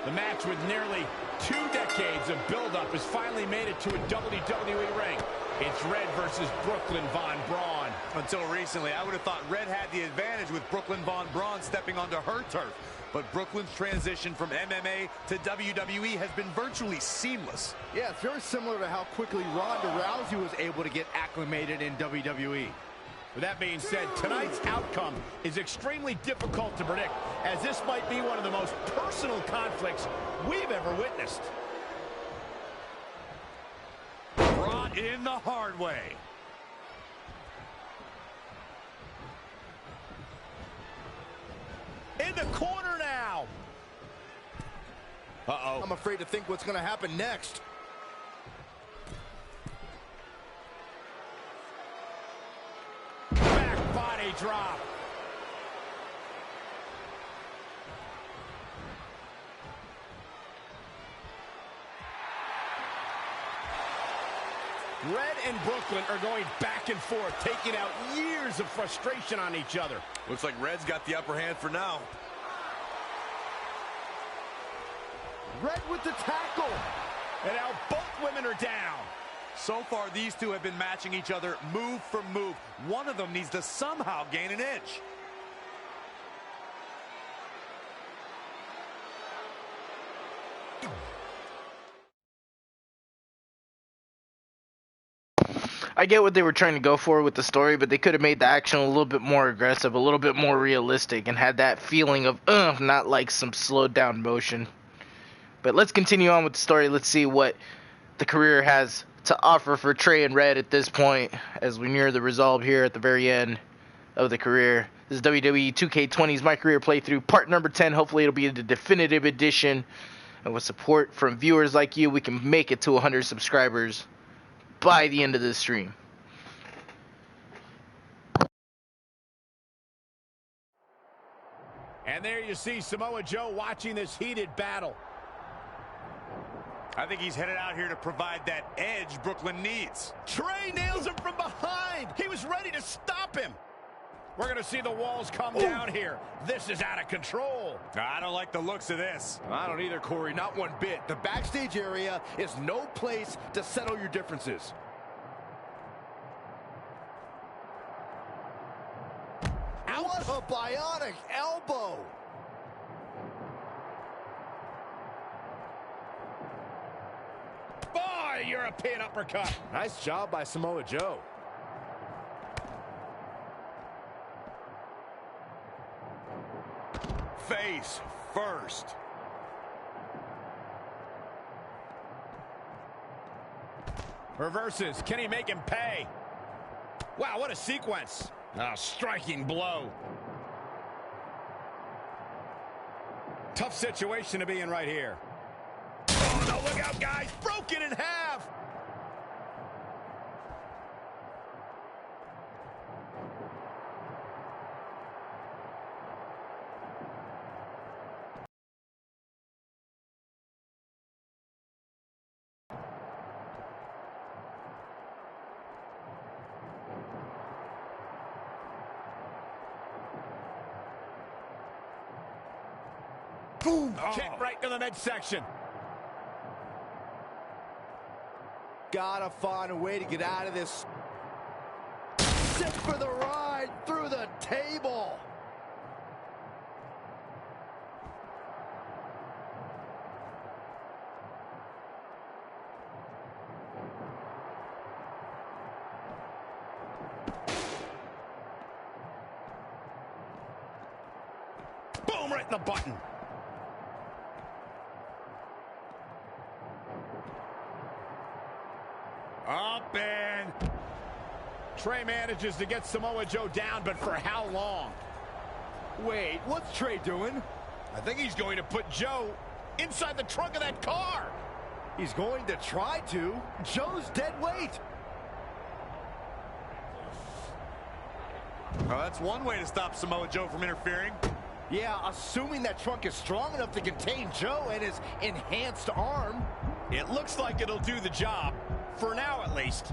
The match with nearly 2 decades of build-up has finally made it to a WWE ring. It's Red versus Brooklyn Von Braun. Until recently, I would have thought Red had the advantage with Brooklyn Von Braun stepping onto her turf. But Brooklyn's transition from MMA to WWE has been virtually seamless. Yeah, it's very similar to how quickly Ronda Rousey was able to get acclimated in WWE. With that being said, tonight's outcome is extremely difficult to predict, as this might be one of the most personal conflicts we've ever witnessed. Brought in the hard way. In the corner now. Uh-oh. I'm afraid to think what's going to happen next. Back body drop. Red and Brooklyn are going back and forth, taking out years of frustration on each other. Looks like Red's got the upper hand for now. Red with the tackle. And now both women are down. So far, these two have been matching each other move for move. One of them needs to somehow gain an edge. I get what they were trying to go for with the story, but they could have made the action a little bit more aggressive, a little bit more realistic, and had that feeling of, not like some slowed down motion. But let's continue on with the story. Let's see what the career has to offer for Trey and Red at this point, as we near the resolve here at the very end of the career. This is WWE 2K20's My Career Playthrough, part number 10. Hopefully it'll be the definitive edition. And with support from viewers like you, we can make it to 100 subscribers by the end of this stream. And there you see Samoa Joe watching this heated battle. I think he's headed out here to provide that edge Brooklyn needs. Trey nails him from behind. He was ready to stop him. We're going to see the walls come down here. This is out of control. I don't like the looks of this. I don't either, Corey, not one bit. The backstage area is no place to settle your differences. What a bionic elbow. Boy, European uppercut. Nice job by Samoa Joe. Face first. Reverses. Can he make him pay? Wow, what a sequence. A striking blow. Tough situation to be in right here. Oh, no, look out, guys. Broken in half. Boom! Oh. Kick right to the midsection. Gotta find a way to get out of this. Sit for the ride through the table. Boom! Right in the button. Up and Trey manages to get Samoa Joe down, but for how long? Wait, what's Trey doing? I think he's going to put Joe inside the trunk of that car. He's going to try to. Joe's dead weight. Oh, that's one way to stop Samoa Joe from interfering. Yeah, assuming that trunk is strong enough to contain Joe and his enhanced arm. It looks like it'll do the job. For now, at least.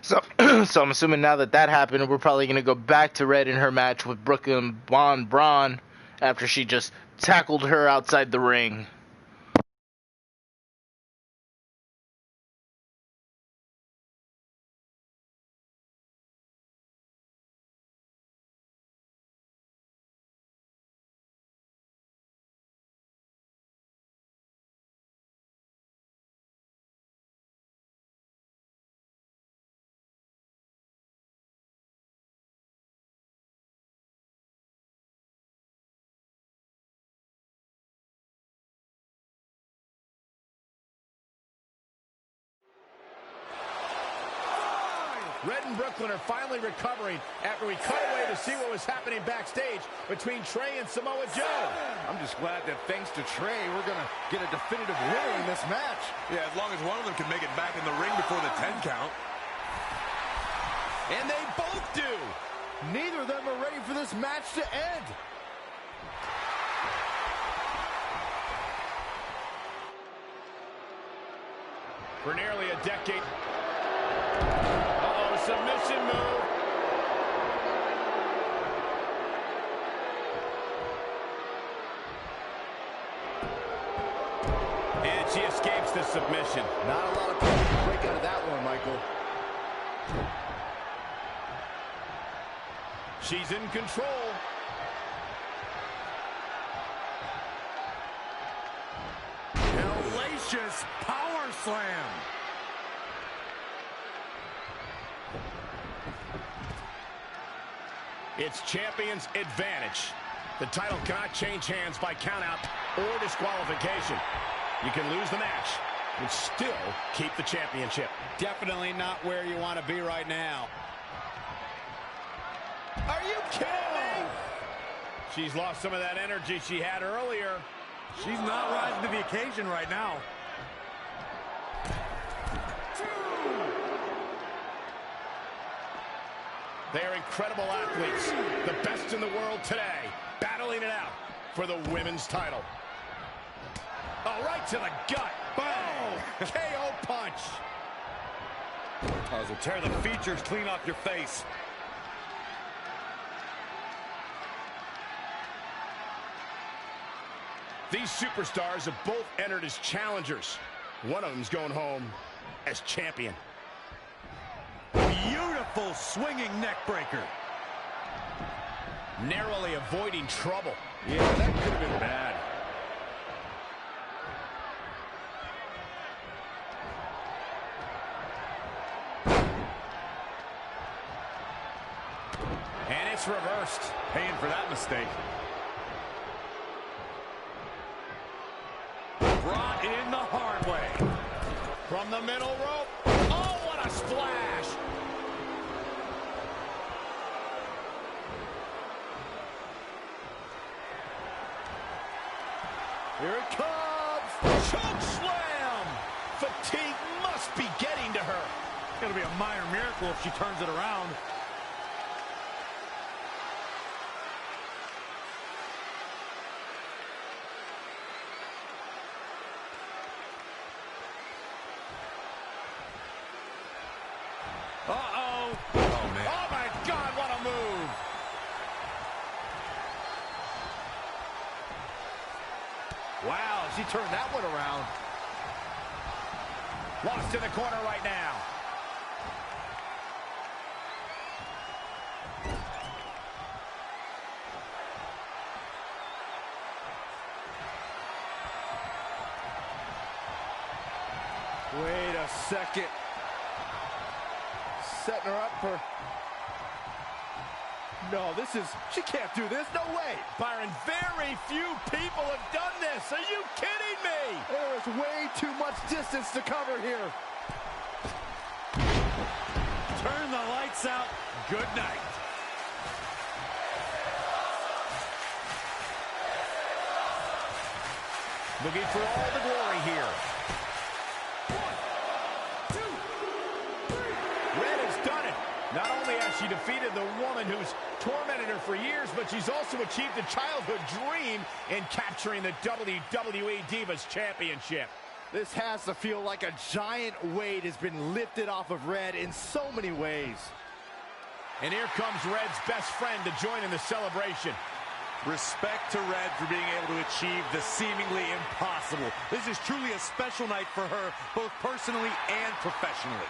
So I'm assuming now that happened, we're probably going to go back to Red in her match with Brooklyn Von Braun after she just tackled her outside the ring. Red and Brooklyn are finally recovering after we cut away to see what was happening backstage between Trey and Samoa Joe. I'm just glad that thanks to Trey, we're going to get a definitive winner in this match. Yeah, as long as one of them can make it back in the ring before the 10 count. And they both do. Neither of them are ready for this match to end. For nearly a decade. Uh-oh, submission move. And she escapes the submission. Not a lot of people can break out of that one, Michael. She's in control. Hellacious power slam. It's champion's advantage. The title cannot change hands by countout or disqualification. You can lose the match and still keep the championship. Definitely not where you want to be right now. Are you kidding me? She's lost some of that energy she had earlier. She's not rising to the occasion right now. They are incredible athletes, the best in the world today, battling it out for the women's title. Oh, right to the gut. Boom! KO punch. Oh, this will tear the features clean off your face. These superstars have both entered as challengers. One of them's going home as champion. Beautiful swinging neck breaker. Narrowly avoiding trouble. Yeah, that could have been bad. And it's reversed. Paying for that mistake. Brought in the hard way. From the middle rope. Oh, what a splash. Here it comes. Choke slam. Fatigue must be getting to her. It's going to be a minor miracle if she turns it around. Uh-oh. Oh, man. Oh, my God, what a move. Wow, she turned that one around. Lost in the corner right now. Wait a second. Setting her up for... No, this is... She can't do this. No way. Byron, very few people have done this. Are you kidding me? There is way too much distance to cover here. Turn the lights out. Good night. Looking for all the glory here. Red has done it. Not only has she defeated the woman who's tormented her for years, but she's also achieved a childhood dream in capturing the WWE Divas Championship. This has to feel like a giant weight has been lifted off of Red in so many ways. And here comes Red's best friend to join in the celebration. Respect to Red for being able to achieve the seemingly impossible. This is truly a special night for her, both personally and professionally.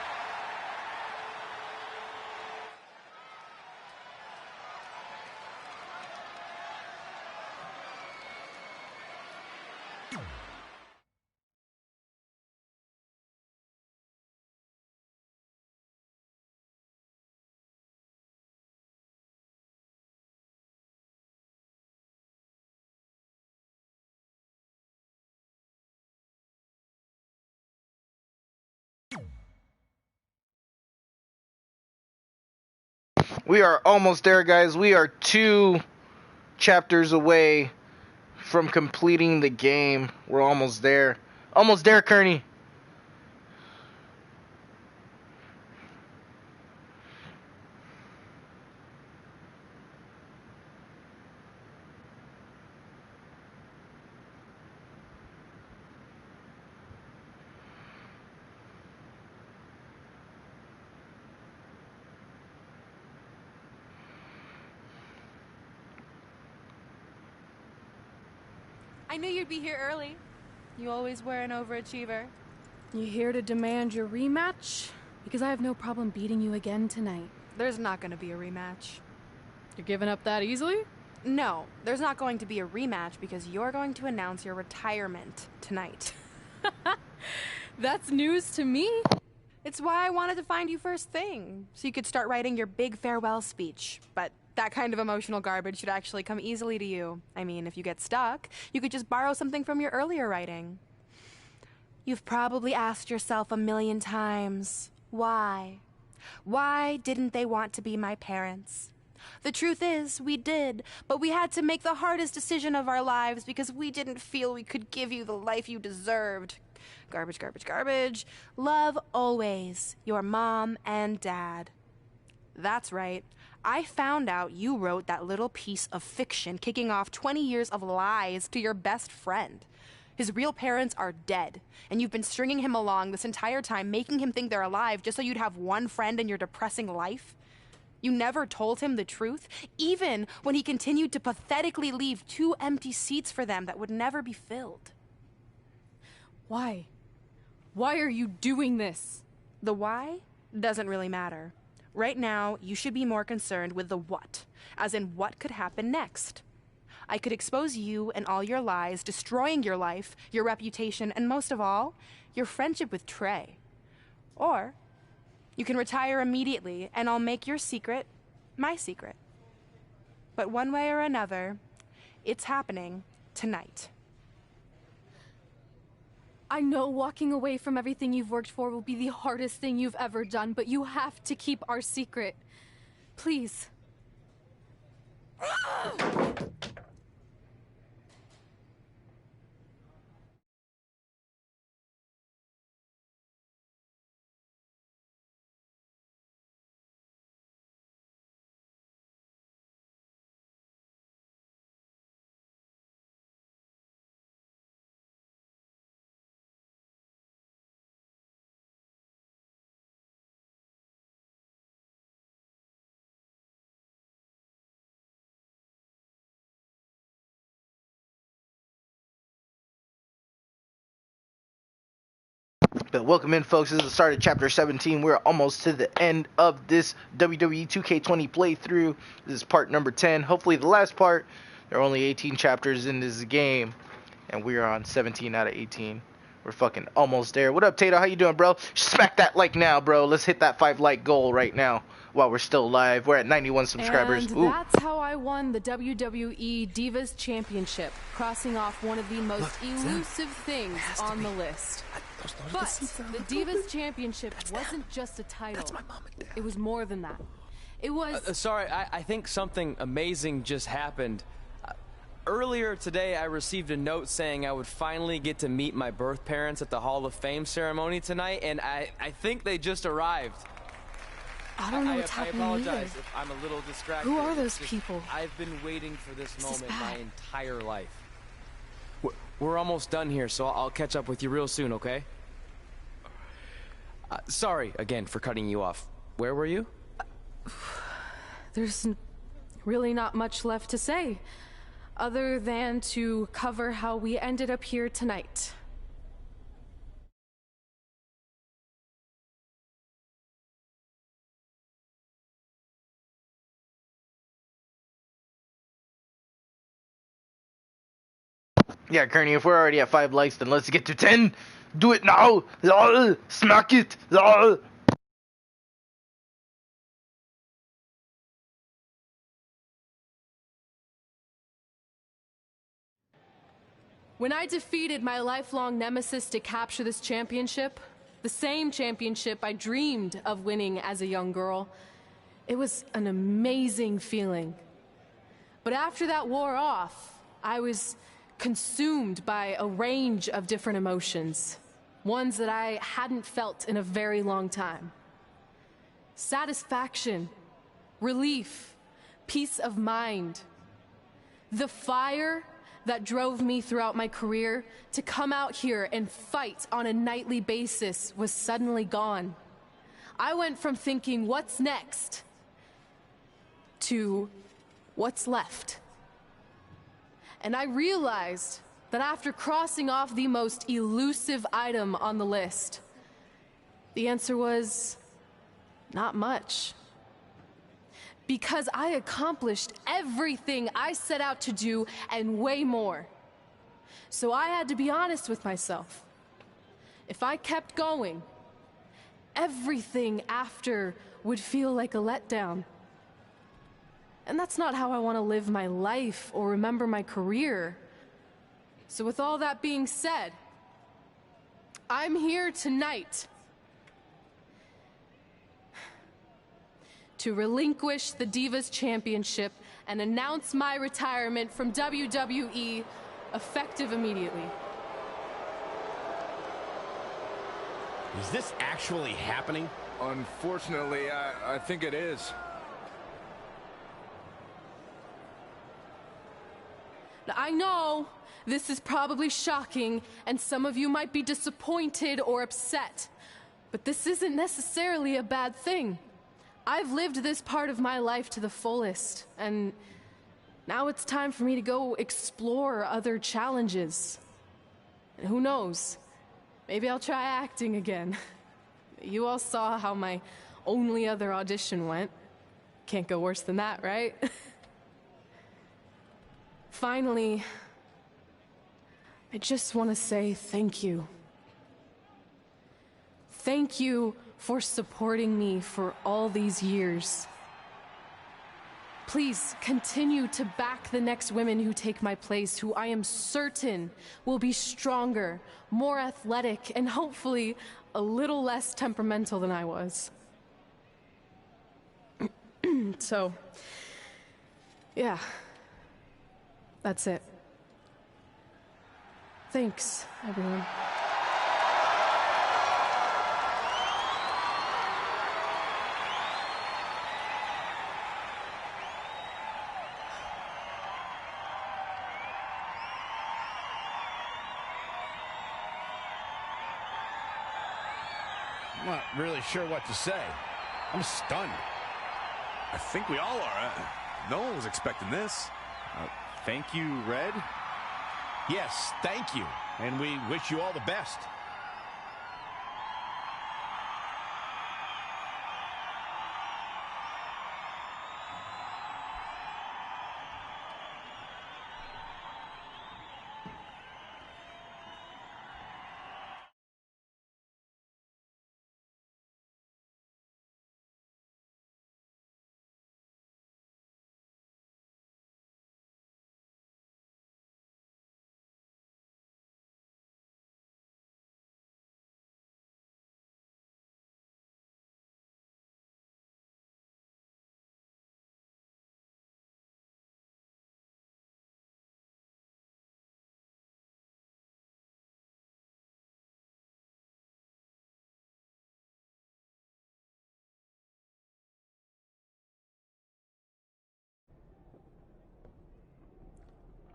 We are almost there, guys. We are 2 chapters away from completing the game. We're almost there. Almost there, Kearney. I knew you'd be here early. You always were an overachiever. You here to demand your rematch? Because I have no problem beating you again tonight. There's not going to be a rematch. You're giving up that easily? No, there's not going to be a rematch because you're going to announce your retirement tonight. That's news to me. It's why I wanted to find you first thing, so you could start writing your big farewell speech. But that kind of emotional garbage should actually come easily to you. I mean, if you get stuck, you could just borrow something from your earlier writing. You've probably asked yourself a million times, why? Why didn't they want to be my parents? The truth is, we did, but we had to make the hardest decision of our lives because we didn't feel we could give you the life you deserved. Garbage, garbage, garbage. Love always, your mom and dad. That's right. I found out you wrote that little piece of fiction kicking off 20 years of lies to your best friend. His real parents are dead, and you've been stringing him along this entire time, making him think they're alive just so you'd have one friend in your depressing life. You never told him the truth, even when he continued to pathetically leave 2 empty seats for them that would never be filled. Why? Why are you doing this? The why doesn't really matter. Right now, you should be more concerned with the what, as in what could happen next. I could expose you and all your lies, destroying your life, your reputation, and most of all, your friendship with Trey. Or you can retire immediately, and I'll make your secret my secret. But one way or another, it's happening tonight. I know walking away from everything you've worked for will be the hardest thing you've ever done, but you have to keep our secret. Please. But welcome in, folks. This is the start of Chapter 17. We're almost to the end of this Wwe 2K20 playthrough. This is part number 10. Hopefully the last part. There are only 18 chapters in this game, and we are on 17 out of 18. We're fucking almost there. What up, Tato? How you doing, bro? Smack that like now, bro. Let's hit that 5 like goal right now while we're still live. We're at 91 subscribers. And that's how I won the WWE Divas Championship, crossing off one of the most elusive things on the list. But the Divas Championship wasn't just a title. That's my mom and dad. It was more than that. It was... Sorry, I think something amazing just happened. Earlier today, I received a note saying I would finally get to meet my birth parents at the Hall of Fame ceremony tonight, and I think they just arrived. I don't know what's happening I apologize either. if I'm a little distracted. Who are those people? I've been waiting for this moment my entire life. We're almost done here, so I'll catch up with you real soon, okay? Sorry, again, for cutting you off. Where were you? There's really not much left to say, other than to cover how we ended up here tonight. Yeah, Kearney, if we're already at 5 likes, then let's get to 10. Do it now. Smack it. When I defeated my lifelong nemesis to capture this championship, the same championship I dreamed of winning as a young girl, It was an amazing feeling. But after that wore off, I was consumed by a range of different emotions, ones that I hadn't felt in a very long time. Satisfaction, relief, peace of mind. The fire that drove me throughout my career to come out here and fight on a nightly basis was suddenly gone. I went from thinking, what's next, to what's left. And I realized that after crossing off the most elusive item on the list, the answer was not much. Because I accomplished everything I set out to do and way more. So I had to be honest with myself. If I kept going, everything after would feel like a letdown. And that's not how I want to live my life or remember my career. So with all that being said, I'm here tonight to relinquish the Divas Championship and announce my retirement from WWE effective immediately. Is this actually happening? Unfortunately, I think it is. Now, I know this is probably shocking, and some of you might be disappointed or upset, but this isn't necessarily a bad thing. I've lived this part of my life to the fullest, and now it's time for me to go explore other challenges. And who knows? Maybe I'll try acting again. You all saw how my only other audition went. Can't go worse than that, right? Finally, I just want to say thank you. Thank you for supporting me for all these years. Please continue to back the next women who take my place, who I am certain will be stronger, more athletic, and hopefully a little less temperamental than I was. So, yeah. That's it. Thanks, everyone. I'm not really sure what to say. I'm stunned. I think we all are. No one was expecting this. Thank you, Red. Yes, thank you. And we wish you all the best.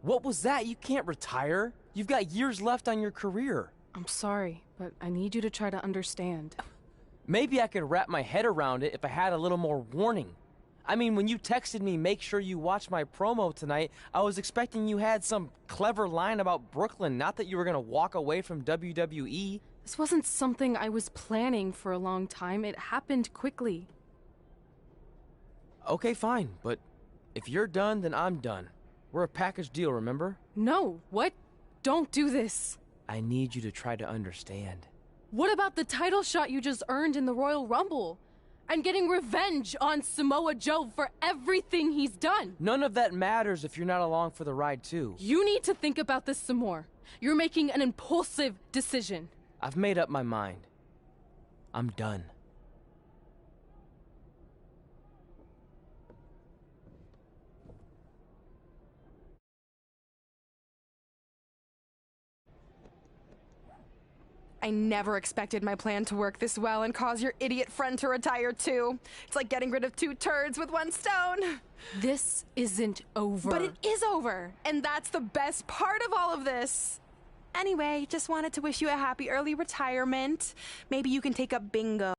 What was that? You can't retire. You've got years left on your career. I'm sorry, but I need you to try to understand. Maybe I could wrap my head around it if I had a little more warning. I mean, when you texted me, make sure you watch my promo tonight, I was expecting you had some clever line about Brooklyn, not that you were going to walk away from WWE. This wasn't something I was planning for a long time. It happened quickly. Okay, fine, but if you're done, then I'm done. We're a package deal, remember? No, what? Don't do this. I need you to try to understand. What about the title shot you just earned in the Royal Rumble? And getting revenge on Samoa Joe for everything he's done? None of that matters if you're not along for the ride, too. You need to think about this some more. You're making an impulsive decision. I've made up my mind. I'm done. I never expected my plan to work this well and cause your idiot friend to retire too. It's like getting rid of 2 turds with 1 stone. This isn't over. But it is over, and that's the best part of all of this. Anyway, just wanted to wish you a happy early retirement. Maybe you can take up bingo.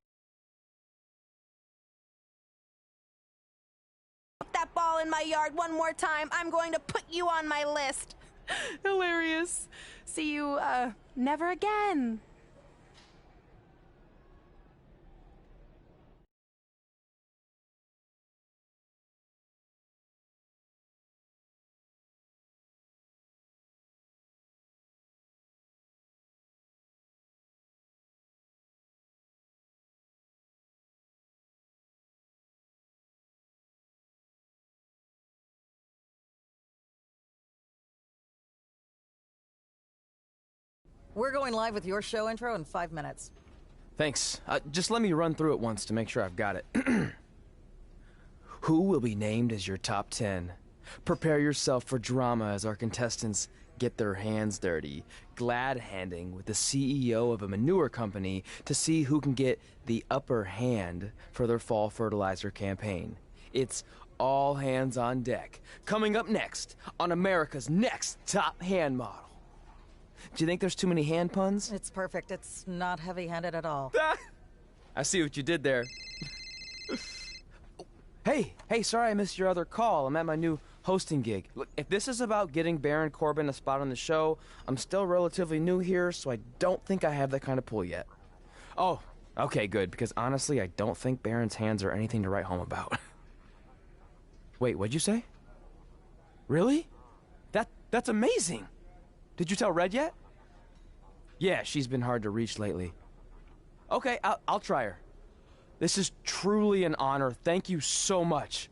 Put that ball in my yard one more time. I'm going to put you on my list. Hilarious. See you, never again. We're going live with your show intro in 5 minutes. Thanks. Just let me run through it once to make sure I've got it. Who will be named as your top 10? Prepare yourself for drama as our contestants get their hands dirty, glad-handing with the CEO of a manure company to see who can get the upper hand for their fall fertilizer campaign. It's all hands on deck. Coming up next on America's Next Top Hand Model. Do you think there's too many hand puns? It's perfect. It's not heavy-handed at all. I see what you did there. Hey, sorry I missed your other call. I'm at my new hosting gig. Look, if this is about getting Baron Corbin a spot on the show, I'm still relatively new here, so I don't think I have that kind of pull yet. Oh, okay, good, because honestly, I don't think Baron's hands are anything to write home about. Wait, what'd you say? Really? That's amazing! Did you tell Red yet? Yeah, she's been hard to reach lately. Okay, I'll try her. This is truly an honor. Thank you so much.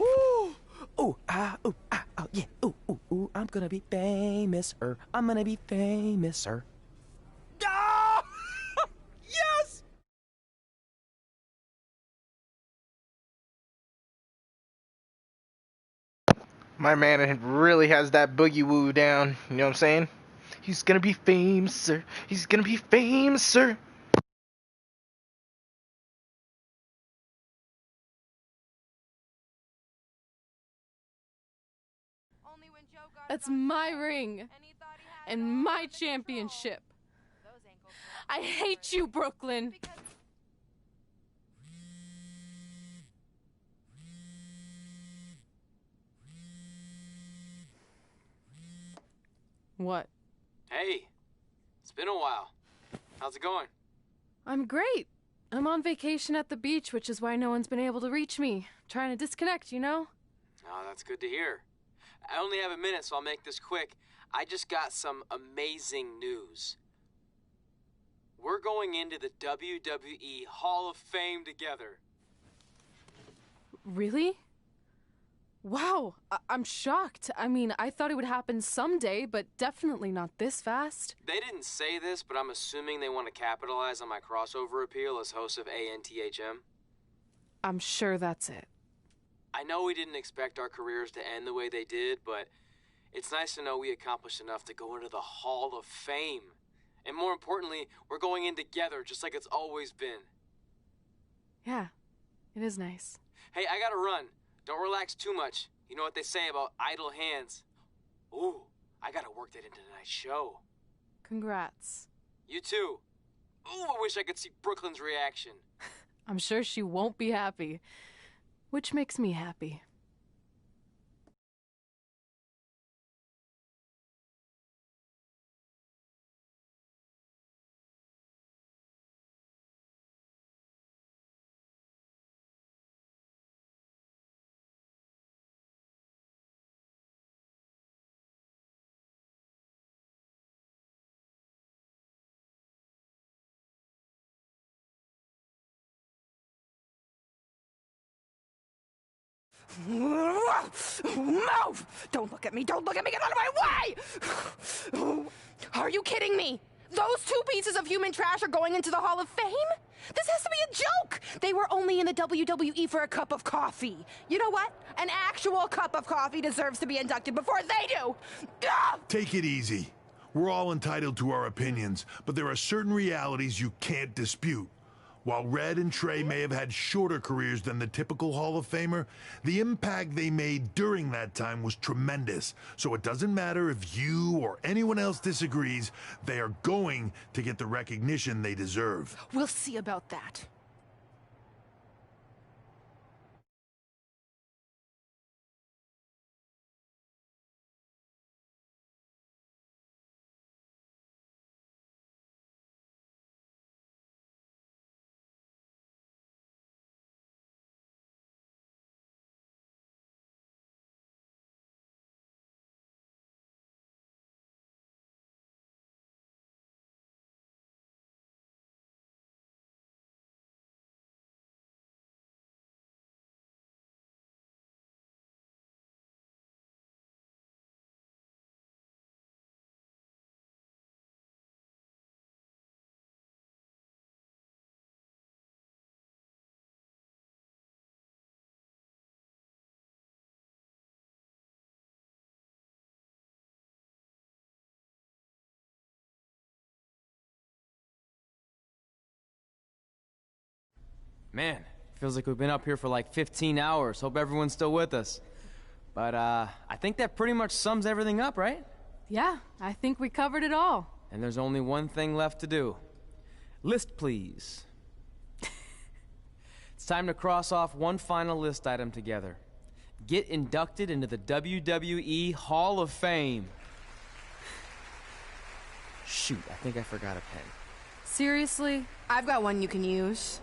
Ooh, yeah. Ooh, I'm gonna be famous-er. I'm gonna be famous-er. Ah! Yes! My man really has that boogie woo down. You know what I'm saying? He's gonna be famous, sir. He's gonna be famous, sir. That's my ring. And my championship. I hate you, Brooklyn. What? Hey, it's been a while. How's it going? I'm great. I'm on vacation at the beach, which is why no one's been able to reach me. Trying to disconnect, you know? Oh, that's good to hear. I only have a minute, so I'll make this quick. I just got some amazing news. We're going into the WWE Hall of Fame together. Really? Wow, I'm shocked. I mean, I thought it would happen someday, but definitely not this fast. They didn't say this, but I'm assuming they want to capitalize on my crossover appeal as host of ANTHM. I'm sure that's it. I know we didn't expect our careers to end the way they did, but it's nice to know we accomplished enough to go into the Hall of Fame. And more importantly, we're going in together, just like it's always been. Yeah, it is nice. Hey, I gotta run. Don't relax too much. You know what they say about idle hands. Ooh, I gotta work that into tonight's show. Congrats. You too. Ooh, I wish I could see Brooklyn's reaction. I'm sure she won't be happy. Which makes me happy. Move! Don't look at me! Don't look at me! Get out of my way! Are you kidding me? Those two pieces of human trash are going into the Hall of Fame? This has to be a joke! They were only in the WWE for a cup of coffee. You know what? An actual cup of coffee deserves to be inducted before they do! Ugh! Take it easy. We're all entitled to our opinions, but there are certain realities you can't dispute. While Red and Trey may have had shorter careers than the typical Hall of Famer, the impact they made during that time was tremendous. So it doesn't matter if you or anyone else disagrees, they are going to get the recognition they deserve. We'll see about that. Man, feels like we've been up here for like 15 hours. Hope everyone's still with us. But, I think that pretty much sums everything up, right? Yeah, I think we covered it all. And there's only one thing left to do. List, please. It's time to cross off one final list item together. Get inducted into the WWE Hall of Fame. Shoot, I think I forgot a pen. Seriously? I've got one you can use.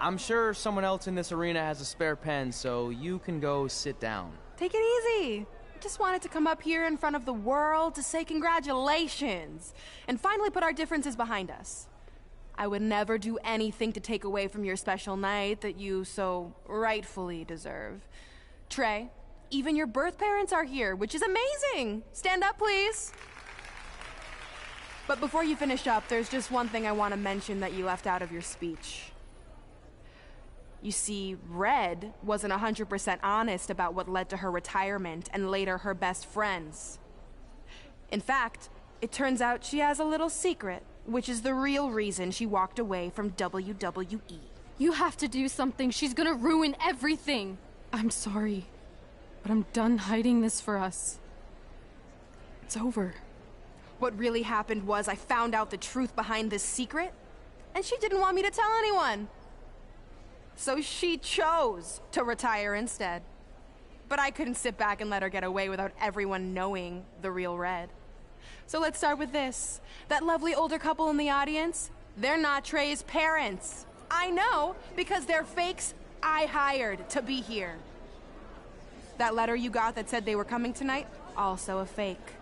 I'm sure someone else in this arena has a spare pen, so you can go sit down. Take it easy. Just wanted to come up here in front of the world to say congratulations and finally put our differences behind us. I would never do anything to take away from your special night that you so rightfully deserve. Trey, even your birth parents are here, which is amazing. Stand up, please. But before you finish up, there's just one thing I want to mention that you left out of your speech. You see, Red wasn't 100% honest about what led to her retirement and later her best friends. In fact, it turns out she has a little secret, which is the real reason she walked away from WWE. You have to do something. She's gonna ruin everything. I'm sorry, but I'm done hiding this for us. It's over. What really happened was I found out the truth behind this secret, and she didn't want me to tell anyone. So she chose to retire instead. But I couldn't sit back and let her get away without everyone knowing the real Red. So let's start with this. That lovely older couple in the audience, they're not Trey's parents. I know, because they're fakes I hired to be here. That letter you got that said they were coming tonight, also a fake.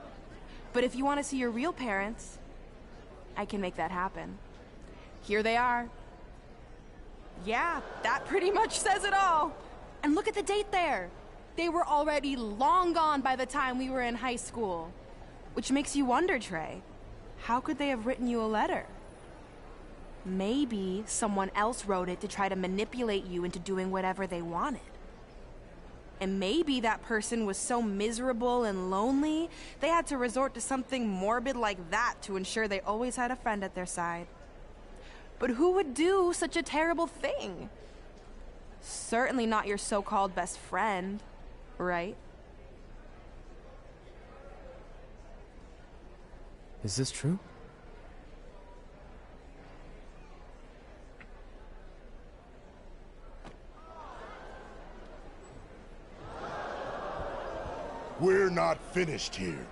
But if you want to see your real parents, I can make that happen. Here they are. Yeah, that pretty much says it all. And look at the date there. They were already long gone by the time we were in high school. Which makes you wonder, Trey, how could they have written you a letter? Maybe someone else wrote it to try to manipulate you into doing whatever they wanted. And maybe that person was so miserable and lonely, they had to resort to something morbid like that to ensure they always had a friend at their side. But who would do such a terrible thing? Certainly not your so-called best friend, right? Is this true? We're not finished here.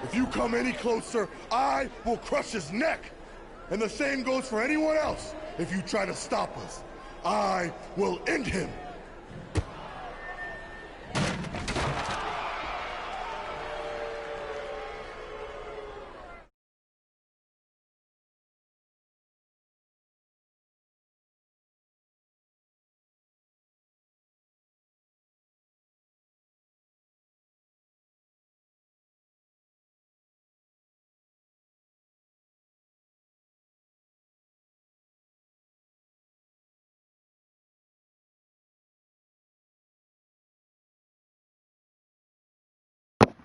If you come any closer, I will crush his neck. And the same goes for anyone else. If you try to stop us, I will end him.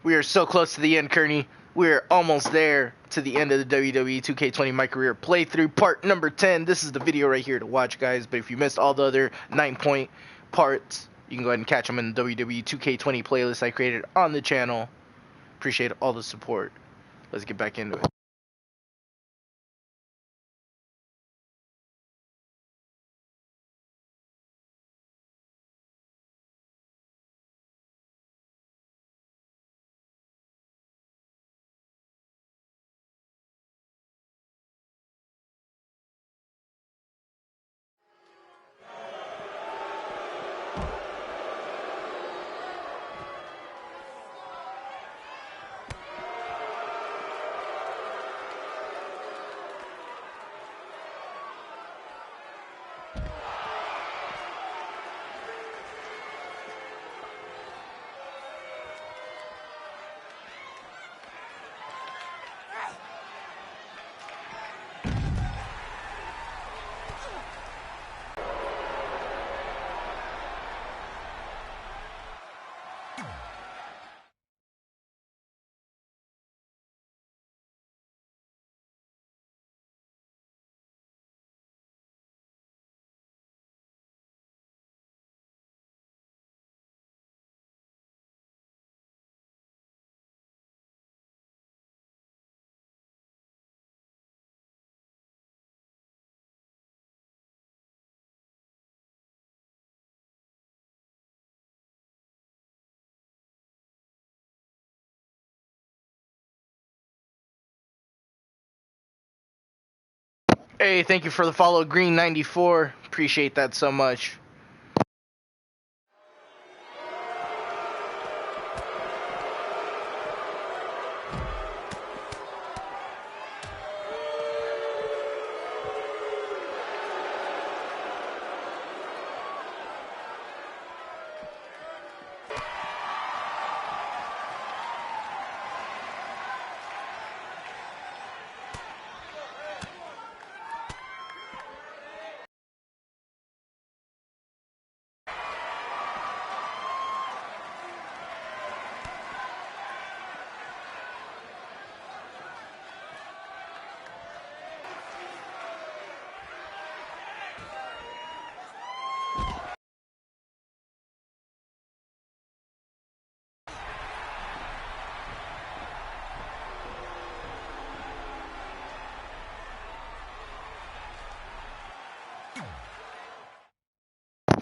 We are so close to the end, Kearney. We're almost there to the end of the WWE 2K20 My Career playthrough, part number 10. This is the video right here to watch, guys. But if you missed all the other 9-point parts, you can go ahead and catch them in the WWE 2K20 playlist I created on the channel. Appreciate all the support. Let's get back into it. Hey, thank you for the follow, Green94. Appreciate that so much.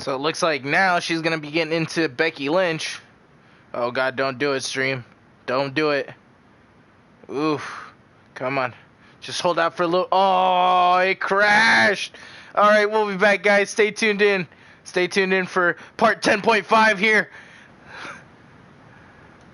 So it looks like now she's going to be getting into Becky Lynch. Oh, God, don't do it, stream. Don't do it. Oof. Come on. Just hold out for a little. Oh, it crashed. All right, we'll be back, guys. Stay tuned in. Stay tuned in for part 10.5 here.